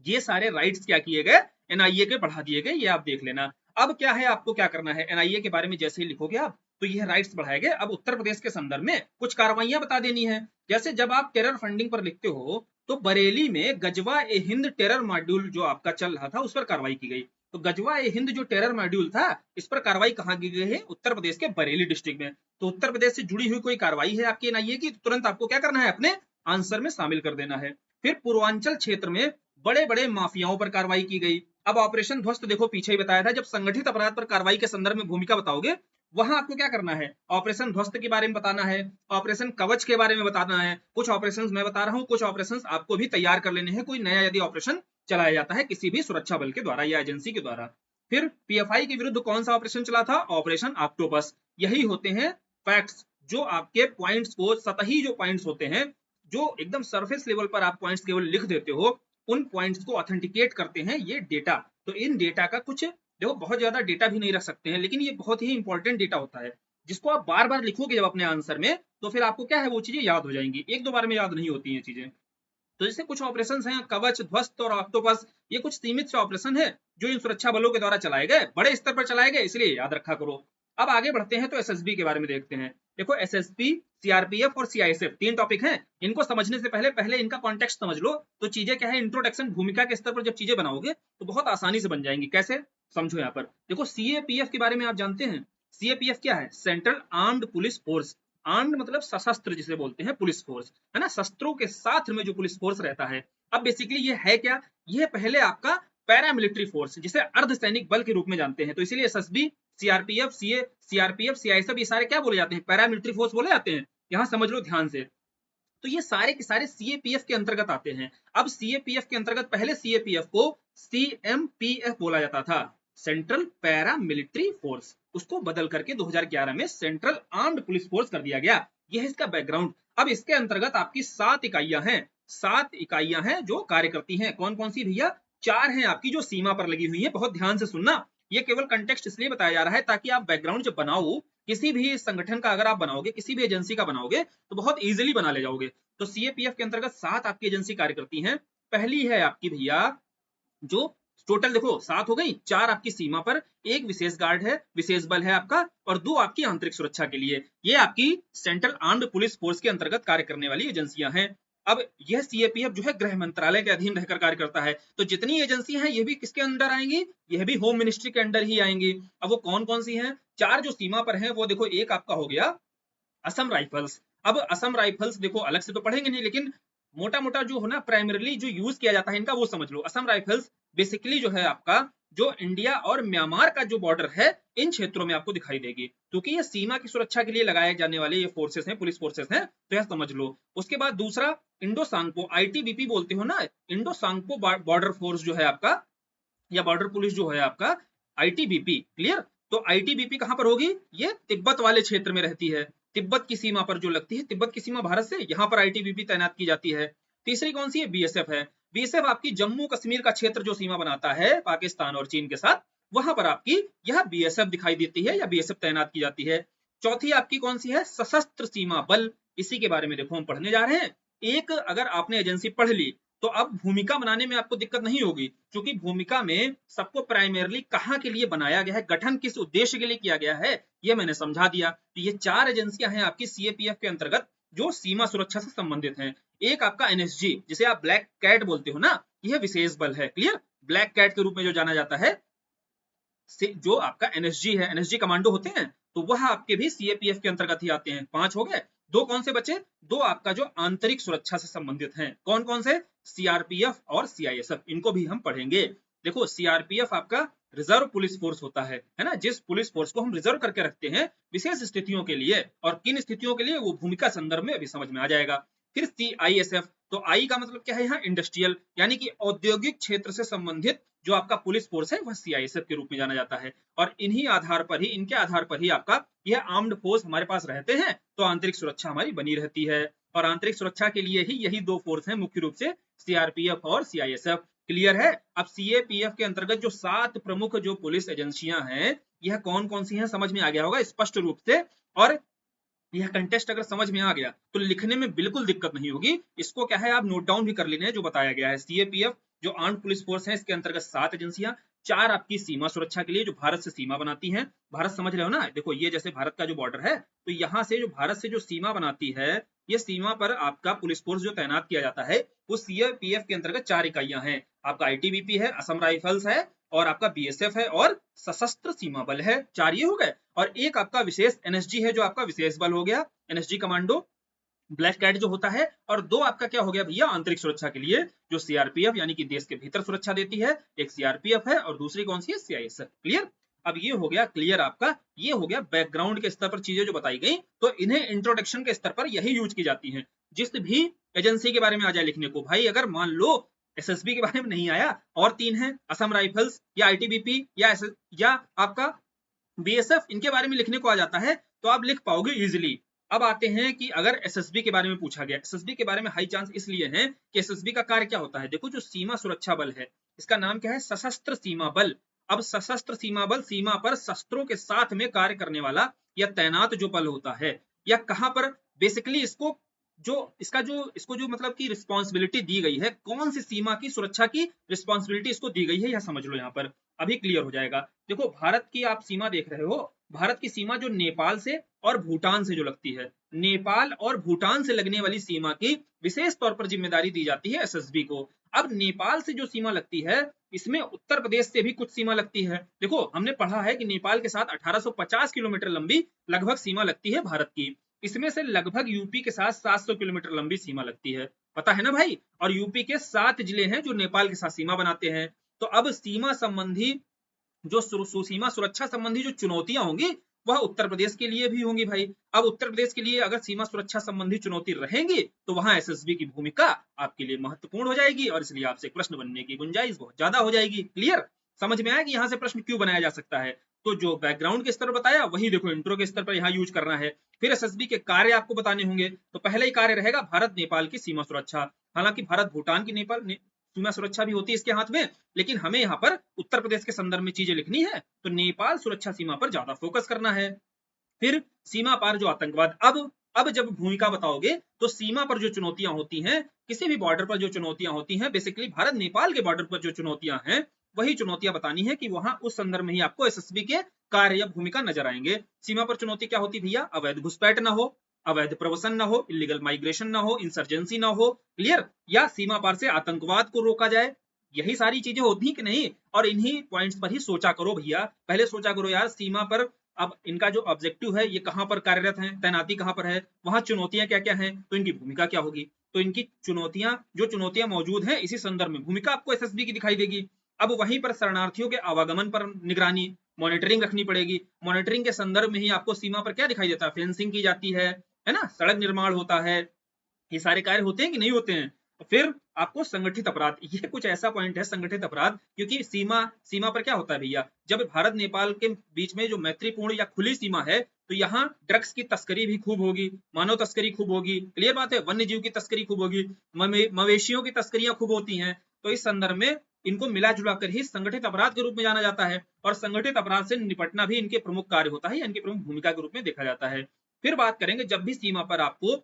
ये सारे राइट्स क्या किए गए? एनआईए के बढ़ा दिए गए, ये आप देख लेना। अब क्या है, आपको क्या करना है, एनआईए के बारे में जैसे ही लिखोगे आप तो ये राइट्स बढ़ाए गए। अब उत्तर प्रदेश के संदर्भ में कुछ कार्रवाइयां बता देनी है, जैसे जब आप टेरर फंडिंग पर लिखते हो तो बरेली में गजवा ए हिंद टेरर मॉड्यूल जो आपका चल रहा था उस पर कार्रवाई की गई। तो गजवा ए हिंद जो टेरर मॉड्यूल था इस पर कार्रवाई कहाँ की गई है? उत्तर प्रदेश के बरेली डिस्ट्रिक्ट में। तो उत्तर प्रदेश से जुड़ी हुई कोई कार्रवाई है आपकी एनआईए की, तो तुरंत आपको क्या करना है? अपने आंसर में शामिल कर देना है। फिर पूर्वांचल क्षेत्र में बड़े बड़े माफियाओं पर कार्रवाई की गई। अब ऑपरेशन ध्वस्त देखो पीछे ही बताया था, जब संगठित अपराध पर कार्रवाई के संदर्भ में भूमिका बताओगे वहां आपको क्या करना है? ऑपरेशन ध्वस्त के बारे में बताना है, ऑपरेशन कवच के बारे में बताना है। कुछ ऑपरेशंस मैं बता रहा हूं, कुछ ऑपरेशंस आपको भी तैयार कर लेने हैं, कोई नया यदि ऑपरेशन चलाया जाता है किसी भी सुरक्षा बल के द्वारा या एजेंसी के द्वारा। फिर पीएफआई के विरुद्ध कौन सा ऑपरेशन चला था? Operation octopus. यही होते हैं फैक्ट्स, जो आपके पॉइंट्स को, सतही जो पॉइंट्स होते हैं, जो एकदम सरफेस लेवल पर आप पॉइंट्स केवल लिख देते हो, उन पॉइंट्स को ऑथेंटिकेट करते हैं ये डेटा। तो इन डेटा का कुछ देखो, बहुत ज्यादा डेटा भी नहीं रख सकते हैं, लेकिन ये बहुत ही इंपॉर्टेंट डेटा होता है जिसको आप बार बार लिखोगे जब अपने आंसर में, तो फिर आपको क्या है, वो चीजें याद हो जाएंगी। एक दो बार में याद नहीं होती हैं चीजें। तो जैसे कुछ ऑपरेशंस हैं, कवच, ध्वस्त और ऑक्टोपस, ये कुछ सीमित से ऑपरेशन है जो इन सुरक्षा बलों के द्वारा चलाए गए, बड़े स्तर पर चलाए गए, इसलिए याद रखा करो। अब आगे बढ़ते हैं तो एसएसबी के बारे में देखते हैं। देखो एसएसबी, सीआरपीएफ और सीआईएसएफ 3 टॉपिक हैं। इनको समझने से पहले इनका कॉन्टेक्स्ट समझ लो, तो चीजें क्या है, इंट्रोडक्शन भूमिका के स्तर पर जब चीजें बनाओगे तो बहुत आसानी से बन जाएंगी। कैसे, समझो यहाँ पर देखो, सीएपीएफ के बारे में आप जानते हैं। सीएपीएफ क्या है? Central armed police force. Armed मतलब सशस्त्र जिसे बोलते हैं, पुलिस फोर्स, है ना, शस्त्रों के साथ में जो पुलिस फोर्स रहता है। अब बेसिकली ये है क्या? ये पहले आपका पैरामिलिट्री फोर्स, जिसे अर्धसैनिक बल के रूप में जानते हैं। तो इसीलिए एसएसबी, सीआरपीएफ, सीआईएसएफ ये सारे क्या बोले जाते हैं? पैरामिलिट्री फोर्स बोले जाते हैं। यहाँ समझ लो ध्यान से। तो ये सारे के सारे सीएपीएफ के अंतर्गत आते हैं। अब सीएपीएफ के अंतर्गत पहले सीएपीएफ को सीएमपीएफ बोला जाता था। सेंट्रल पैरा मिलिट्री फोर्स, उसको बदल करके 2011 में सेंट्रल आर्म्ड पुलिस फोर्स कर दिया गया। यह है इसका बैकग्राउंड। अब इसके अंतर्गत आपकी 7 इकाइयां हैं, 7 इकाइयां हैं जो कार्य करती हैं। कौन कौन सी भैया? 4 हैं आपकी जो सीमा पर लगी हुई है। बहुत ध्यान से सुनना, ये केवल कंटेक्स्ट इसलिए बताया जा रहा है ताकि आप बैकग्राउंड जब बनाओ, किसी भी संगठन का अगर आप बनाओगे, किसी भी एजेंसी का बनाओगे तो बहुत इजीली बना ले जाओगे। तो सीएपीएफ के अंतर्गत 7 आपकी एजेंसी कार्य करती हैं। पहली है आपकी भैया जो टोटल देखो 7 हो गई, 4 आपकी सीमा पर, एक विशेष गार्ड है, विशेष बल है आपका, और 2 आपकी आंतरिक सुरक्षा के लिए। ये आपकी सेंट्रल आर्म्ड पुलिस फोर्स के अंतर्गत कार्य करने वाली एजेंसियां हैं। अब यह सीएपीएफ जो है गृह मंत्रालय के अधीन रहकर कार्य करता है। तो जितनी एजेंसियां हैं ये भी किसके अंडर आएंगी? यह भी होम मिनिस्ट्री के अंडर ही आएंगी। अब वो कौन कौन सी हैं? 4 जो सीमा पर हैं वो देखो, एक आपका हो गया असम राइफल्स। अब असम राइफल्स देखो अलग से तो पढ़ेंगे नहीं, लेकिन मोटा मोटा जो हो ना प्राइमरीली जो यूज किया जाता है इनका वो समझ लो। असम राइफल्स बेसिकली जो है आपका जो इंडिया और म्यांमार का जो बॉर्डर है इन क्षेत्रों में आपको दिखाई देगी, क्योंकि ये सीमा की सुरक्षा के लिए लगाए जाने वाले ये फोर्सेस हैं, पुलिस फोर्सेस हैं, तो यह समझ लो। उसके बाद दूसरा इंडो सांगपो, आईटीबीपी बोलते हो ना, इंडो सांगपो बॉर्डर फोर्स जो है आपका, या बॉर्डर पुलिस जो है आपका आईटीबीपी। क्लियर? तो आईटीबीपी कहां पर होगी? ये तिब्बत वाले क्षेत्र में रहती है, तिब्बत की सीमा पर जो लगती है, तिब्बत की सीमा भारत से, यहाँ पर आईटीबीपी तैनात की जाती है। तीसरी कौन सी है? बीएसएफ है। बीएसएफ आपकी जम्मू कश्मीर का क्षेत्र जो सीमा बनाता है पाकिस्तान और चीन के साथ, वहां पर आपकी यह बीएसएफ दिखाई देती है या बीएसएफ तैनात की जाती है। चौथी आपकी कौन सी है? सशस्त्र सीमा बल। इसी के बारे में देखो हम पढ़ने जा रहे हैं। एक अगर आपने एजेंसी पढ़ ली तो अब भूमिका बनाने में आपको दिक्कत नहीं होगी, क्योंकि भूमिका में सबको प्राइमरली कहाँ के लिए बनाया गया है, गठन किस उद्देश्य के लिए किया गया है, ये मैंने समझा दिया। तो ये 4 एजेंसियां हैं आपकी सीएपीएफ के अंतर्गत जो सीमा सुरक्षा से संबंधित हैं। एक आपका एनएसजी, जिसे आप ब्लैक कैट बोलते हो ना, यह विशेष बल है। क्लियर? ब्लैक कैट के रूप में जो जाना जाता है, जो आपका एनएसजी है, एनएसजी कमांडो होते हैं, तो वह आपके भी सीएपीएफ के अंतर्गत ही आते हैं। 5 हो गए। 2 कौन से बचे? 2 आपका जो आंतरिक सुरक्षा से संबंधित हैं। कौन कौन से? सीआरपीएफ और सीआईएसएफ। इनको भी हम पढ़ेंगे। देखो सीआरपीएफ आपका रिजर्व पुलिस फोर्स होता है ना, जिस पुलिस फोर्स को हम रिजर्व करके रखते हैं विशेष स्थितियों के लिए, और किन स्थितियों के लिए वो भूमिका संदर्भ में अभी समझ में आ जाएगा। फिर सीआईएसएफ, तो आई का मतलब क्या है यहाँ? इंडस्ट्रियल, यानी कि औद्योगिक क्षेत्र से संबंधित जो आपका पुलिस फोर्स है वह सीआईएसएफ के रूप में जाना जाता है। और इन्हीं आधार पर ही, इनके आधार पर ही आपका यह आर्म्ड फोर्स हमारे पास रहते हैं, तो आंतरिक सुरक्षा हमारी बनी रहती है। और आंतरिक सुरक्षा के लिए ही यही 2 फोर्स हैं मुख्य रूप से, सीआरपीएफ और सीआईएसएफ। क्लियर है? अब सीएपीएफ के अंतर्गत जो 7 प्रमुख जो पुलिस एजेंसियां हैं, यह कौन कौन सी हैं समझ में आ गया होगा स्पष्ट रूप से। और यह कंटेस्ट अगर समझ में आ गया तो लिखने में बिल्कुल दिक्कत नहीं होगी। इसको क्या है, आप नोट डाउन भी कर लेने जो बताया गया है। सीएपीएफ जो आर्म्ड पुलिस फोर्स है, इसके अंतर्गत 7 एजेंसियां, 4 आपकी सीमा सुरक्षा के लिए जो भारत से सीमा बनाती हैं। भारत समझ रहे हो ना? देखो ये जैसे भारत का जो बॉर्डर है, तो यहाँ से जो भारत से जो सीमा बनाती है, ये सीमा पर आपका पुलिस फोर्स जो तैनात किया जाता है वो सीएपीएफ के अंतर्गत 4 इकाइयां हैं। आपका आईटीबीपी है, असम राइफल्स है, और आपका बीएसएफ है, और सशस्त्र सीमा बल है। 4 ये हो गए। और एक आपका विशेष एनएसजी है जो आपका विशेष बल हो गया, एनएसजी कमांडो, ब्लैक कैट जो होता है। और 2 आपका क्या हो गया भैया? आंतरिक सुरक्षा के लिए जो सीआरपीएफ यानी कि देश के भीतर सुरक्षा देती है, एक सीआरपीएफ है, और दूसरी कौन सी है? सीआईएसएफ। क्लियर? अब ये हो गया क्लियर आपका, ये हो गया बैकग्राउंड के स्तर पर चीजें जो बताई गई, तो इन्हें इंट्रोडक्शन के स्तर पर यही यूज की जाती हैं। जिस भी एजेंसी के बारे में आ जाए लिखने को, भाई अगर मान लो एसएसबी के बारे में नहीं आया, और 3 हैं असम राइफल्स या आईटीबीपी या आपका बीएसएफ, इनके बारे में लिखने को आ जाता है तो आप लिख पाओगे इजीली। अब आते हैं कि अगर एसएसबी के बारे में पूछा गया, एसएसबी के बारे में हाई चांस इसलिए है कि एसएसबी का कार्य क्या होता है। देखो जो सीमा सुरक्षा बल है, इसका नाम क्या है? सशस्त्र सीमा बल। अब सशस्त्र सीमा बल सीमा पर शस्त्रों के साथ में कार्य करने वाला या तैनात जो बल होता है, या कहां पर बेसिकली इसको जो मतलब की रिस्पॉन्सिबिलिटी दी गई है, कौन सी सीमा की सुरक्षा की रिस्पॉन्सिबिलिटी इसको दी गई है, यह समझ लो। यहाँ पर अभी क्लियर हो जाएगा। देखो भारत की आप सीमा देख रहे हो, भारत की सीमा जो नेपाल से और भूटान से जो लगती है, नेपाल और भूटान से लगने वाली सीमा की विशेष तौर पर जिम्मेदारी दी जाती है एसएसबी को। अब नेपाल से जो सीमा लगती है, इसमें उत्तर प्रदेश से भी कुछ सीमा लगती है। देखो हमने पढ़ा है कि नेपाल के साथ 1850 किलोमीटर लंबी लगभग सीमा लगती है भारत की। इसमें से लगभग यूपी के साथ 700 किलोमीटर लंबी सीमा लगती है, पता है ना भाई। और यूपी के 7 जिले हैं जो नेपाल के साथ सीमा बनाते हैं। तो अब सीमा संबंधी जो सीमा सुरक्षा संबंधी जो चुनौतियां होंगी वह उत्तर प्रदेश के लिए भी होंगी भाई। अब उत्तर प्रदेश के लिए अगर सीमा सुरक्षा संबंधी चुनौती रहेंगी तो वहां एसएसबी की भूमिका आपके लिए महत्वपूर्ण हो जाएगी, और इसलिए आपसे प्रश्न बनने की गुंजाइश बहुत ज्यादा हो जाएगी। क्लियर? समझ में आया कि यहाँ से प्रश्न क्यों बनाया जा सकता है। तो जो बैकग्राउंड के स्तर पर बताया वही देखो इंट्रो के स्तर पर यहाँ यूज करना है। फिर एसएसबी के कार्य आपको बताने होंगे, तो पहला ही कार्य रहेगा भारत नेपाल की सीमा सुरक्षा। हालांकि भारत भूटान की सीमा सुरक्षा भी होती है इसके हाथ में, लेकिन हमें यहाँ पर उत्तर प्रदेश के संदर्भ में चीजें लिखनी है, तो नेपाल सुरक्षा सीमा पर ज्यादा फोकस करना है। फिर सीमा पार जो आतंकवाद, अब जब भूमिका बताओगे तो सीमा पर जो चुनौतियां होती हैं, किसी भी बॉर्डर पर जो चुनौतियां होती हैं, बेसिकली भारत नेपाल के बॉर्डर पर जो चुनौतियां हैं वही चुनौतियां बतानी है कि वहां उस संदर्भ में ही आपको एसएसबी के कार्य या भूमिका नजर आएंगे। सीमा पर चुनौती क्या होती भैया? अवैध घुसपैठ ना हो, अवैध प्रवसन ना हो, इलीगल माइग्रेशन ना हो, इंसर्जेंसी ना हो, क्लियर, या सीमा पार से आतंकवाद को रोका जाए। यही सारी चीजें होती कि नहीं? और इन्हीं पॉइंट्स पर ही सोचा करो भैया, पहले सोचा करो यार सीमा पर अब इनका जो ऑब्जेक्टिव है ये कहां पर कार्यरत है, तैनाती कहां पर है, वहां चुनौतियां क्या क्या हैं, तो इनकी भूमिका क्या होगी। तो इनकी चुनौतियां मौजूद हैं इसी संदर्भ में भूमिका आपको एसएसबी की दिखाई देगी। अब वहीं पर शरणार्थियों के आवागमन पर निगरानी, मॉनिटरिंग रखनी पड़ेगी। मॉनिटरिंग के संदर्भ में ही आपको सीमा पर क्या दिखाई देता है? फेंसिंग की जाती है ना, सड़क निर्माण होता है, ये सारे कार्य होते हैं कि नहीं होते हैं। फिर आपको संगठित अपराध, ये कुछ ऐसा पॉइंट है संगठित अपराध, क्योंकि सीमा पर क्या होता है भैया, जब भारत नेपाल के बीच में जो मैत्रीपूर्ण या खुली सीमा है तो यहाँ ड्रग्स की तस्करी भी खूब होगी, मानव तस्करी खूब होगी, क्लियर बात है, वन्य जीव की तस्करी खूब होगी, मवेशियों की तस्करियां खूब होती हैं। तो इस संदर्भ में इनको मिला जुला कर ही संगठित अपराध के रूप में जाना जाता है, और संगठित अपराध से निपटना भी इनके प्रमुख कार्य होता है, इनकी प्रमुख भूमिका के रूप में देखा जाता है। फिर बात करेंगे जब भी सीमा पर आपको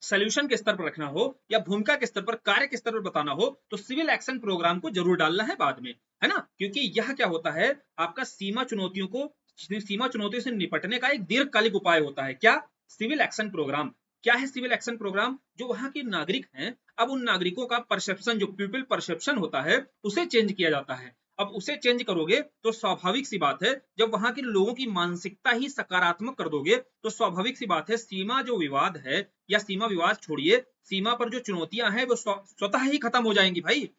सोल्यूशन के स्तर पर रखना हो या भूमिका के स्तर पर, कार्य के स्तर पर बताना हो, तो सिविल एक्शन प्रोग्राम को जरूर डालना है बाद में, है ना, क्योंकि यह क्या होता है आपका सीमा चुनौतियों से निपटने का एक दीर्घकालिक उपाय होता है। क्या? Civil action programme. क्या है सिविल एक्शन प्रोग्राम? जो वहां के नागरिक हैं, अब उन नागरिकों का परसेप्शन, जो पीपल परसेप्शन होता है उसे चेंज किया जाता है। अब उसे चेंज करोगे तो स्वाभाविक सी बात है, जब वहां के लोगों की मानसिकता ही सकारात्मक कर दोगे तो स्वाभाविक सी बात है सीमा जो विवाद है, या सीमा विवाद छोड़िए, सीमा पर जो चुनौतियां हैं वो स्वतः ही खत्म हो जाएंगी भाई।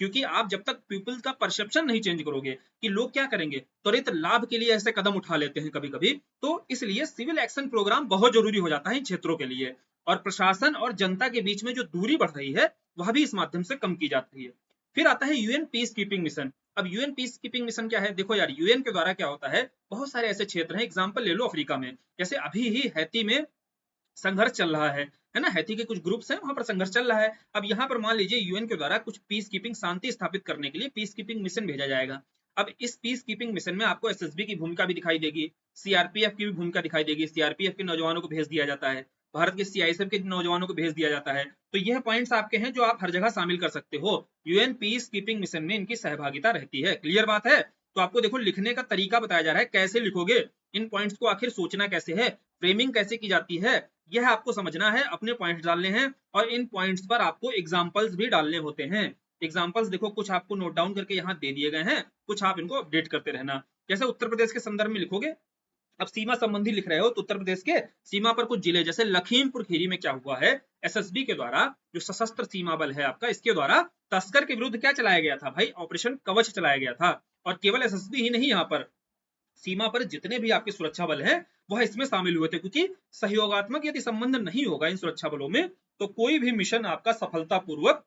क्योंकि आप जब तक पीपल का परसेप्शन नहीं चेंज करोगे कि लोग क्या करेंगे, त्वरित लाभ के लिए ऐसे कदम उठा लेते हैं कभी कभी, तो इसलिए सिविल एक्शन प्रोग्राम बहुत जरूरी हो जाता है इन क्षेत्रों के लिए। और प्रशासन और जनता के बीच में जो दूरी बढ़ रही है वह भी इस माध्यम से कम की जाती है। फिर आता है यूएन पीस कीपिंग मिशन। अब यूएन पीस कीपिंग मिशन क्या है? देखो यार, यूएन के द्वारा क्या होता है, बहुत सारे ऐसे क्षेत्र हैं, एग्जाम्पल ले लो अफ्रीका में, जैसे अभी ही हैती में संघर्ष चल रहा है ना, हैती के कुछ ग्रुप्स हैं वहां पर संघर्ष चल रहा है। अब यहाँ पर मान लीजिए यूएन के द्वारा कुछ पीस कीपिंग, शांति स्थापित करने के लिए पीस कीपिंग मिशन भेजा जाएगा। अब इस पीस कीपिंग मिशन में आपको एसएसबी की भूमिका भी दिखाई देगी, सीआरपीएफ की भी भूमिका दिखाई देगी, सीआरपीएफ के नौजवानों को भेज दिया जाता है, भारत के सीआईएसएफ के नौजवानों को भेज दिया जाता है। तो यह पॉइंट्स आपके हैं जो आप हर जगह शामिल कर सकते हो, यूएन पीस कीपिंग मिशन में इनकी सहभागिता रहती है, क्लियर बात है। तो आपको देखो लिखने का तरीका बताया जा रहा है, कैसे लिखोगे इन पॉइंट्स को, आखिर सोचना कैसे है, फ्रेमिंग कैसे की जाती है, यह आपको समझना है, अपने पॉइंट्स डालने हैं, और इन पॉइंट्स पर आपको एग्जांपल्स भी डालने होते हैं। एग्जांपल्स देखो कुछ आपको नोट डाउन करके यहाँ दे दिए गए हैं, कुछ आप इनको अपडेट करते रहना। जैसे उत्तर प्रदेश के संदर्भ में लिखोगे, अब सीमा संबंधी लिख रहे हो तो उत्तर प्रदेश के सीमा पर कुछ जिले, जैसे लखीमपुर खीरी में क्या हुआ है, एसएसबी के द्वारा, जो सशस्त्र सीमा बल है आपका, इसके द्वारा तस्कर के विरुद्ध क्या चलाया गया था भाई? ऑपरेशन कवच चलाया गया था। और केवल एसएसबी ही नहीं, यहाँ पर सीमा पर जितने भी आपके सुरक्षा बल हैं वह इसमें शामिल हुए थे, क्योंकि सहयोगात्मक यदि संबंध नहीं होगा इन सुरक्षा बलों में तो कोई भी मिशन आपका सफलतापूर्वक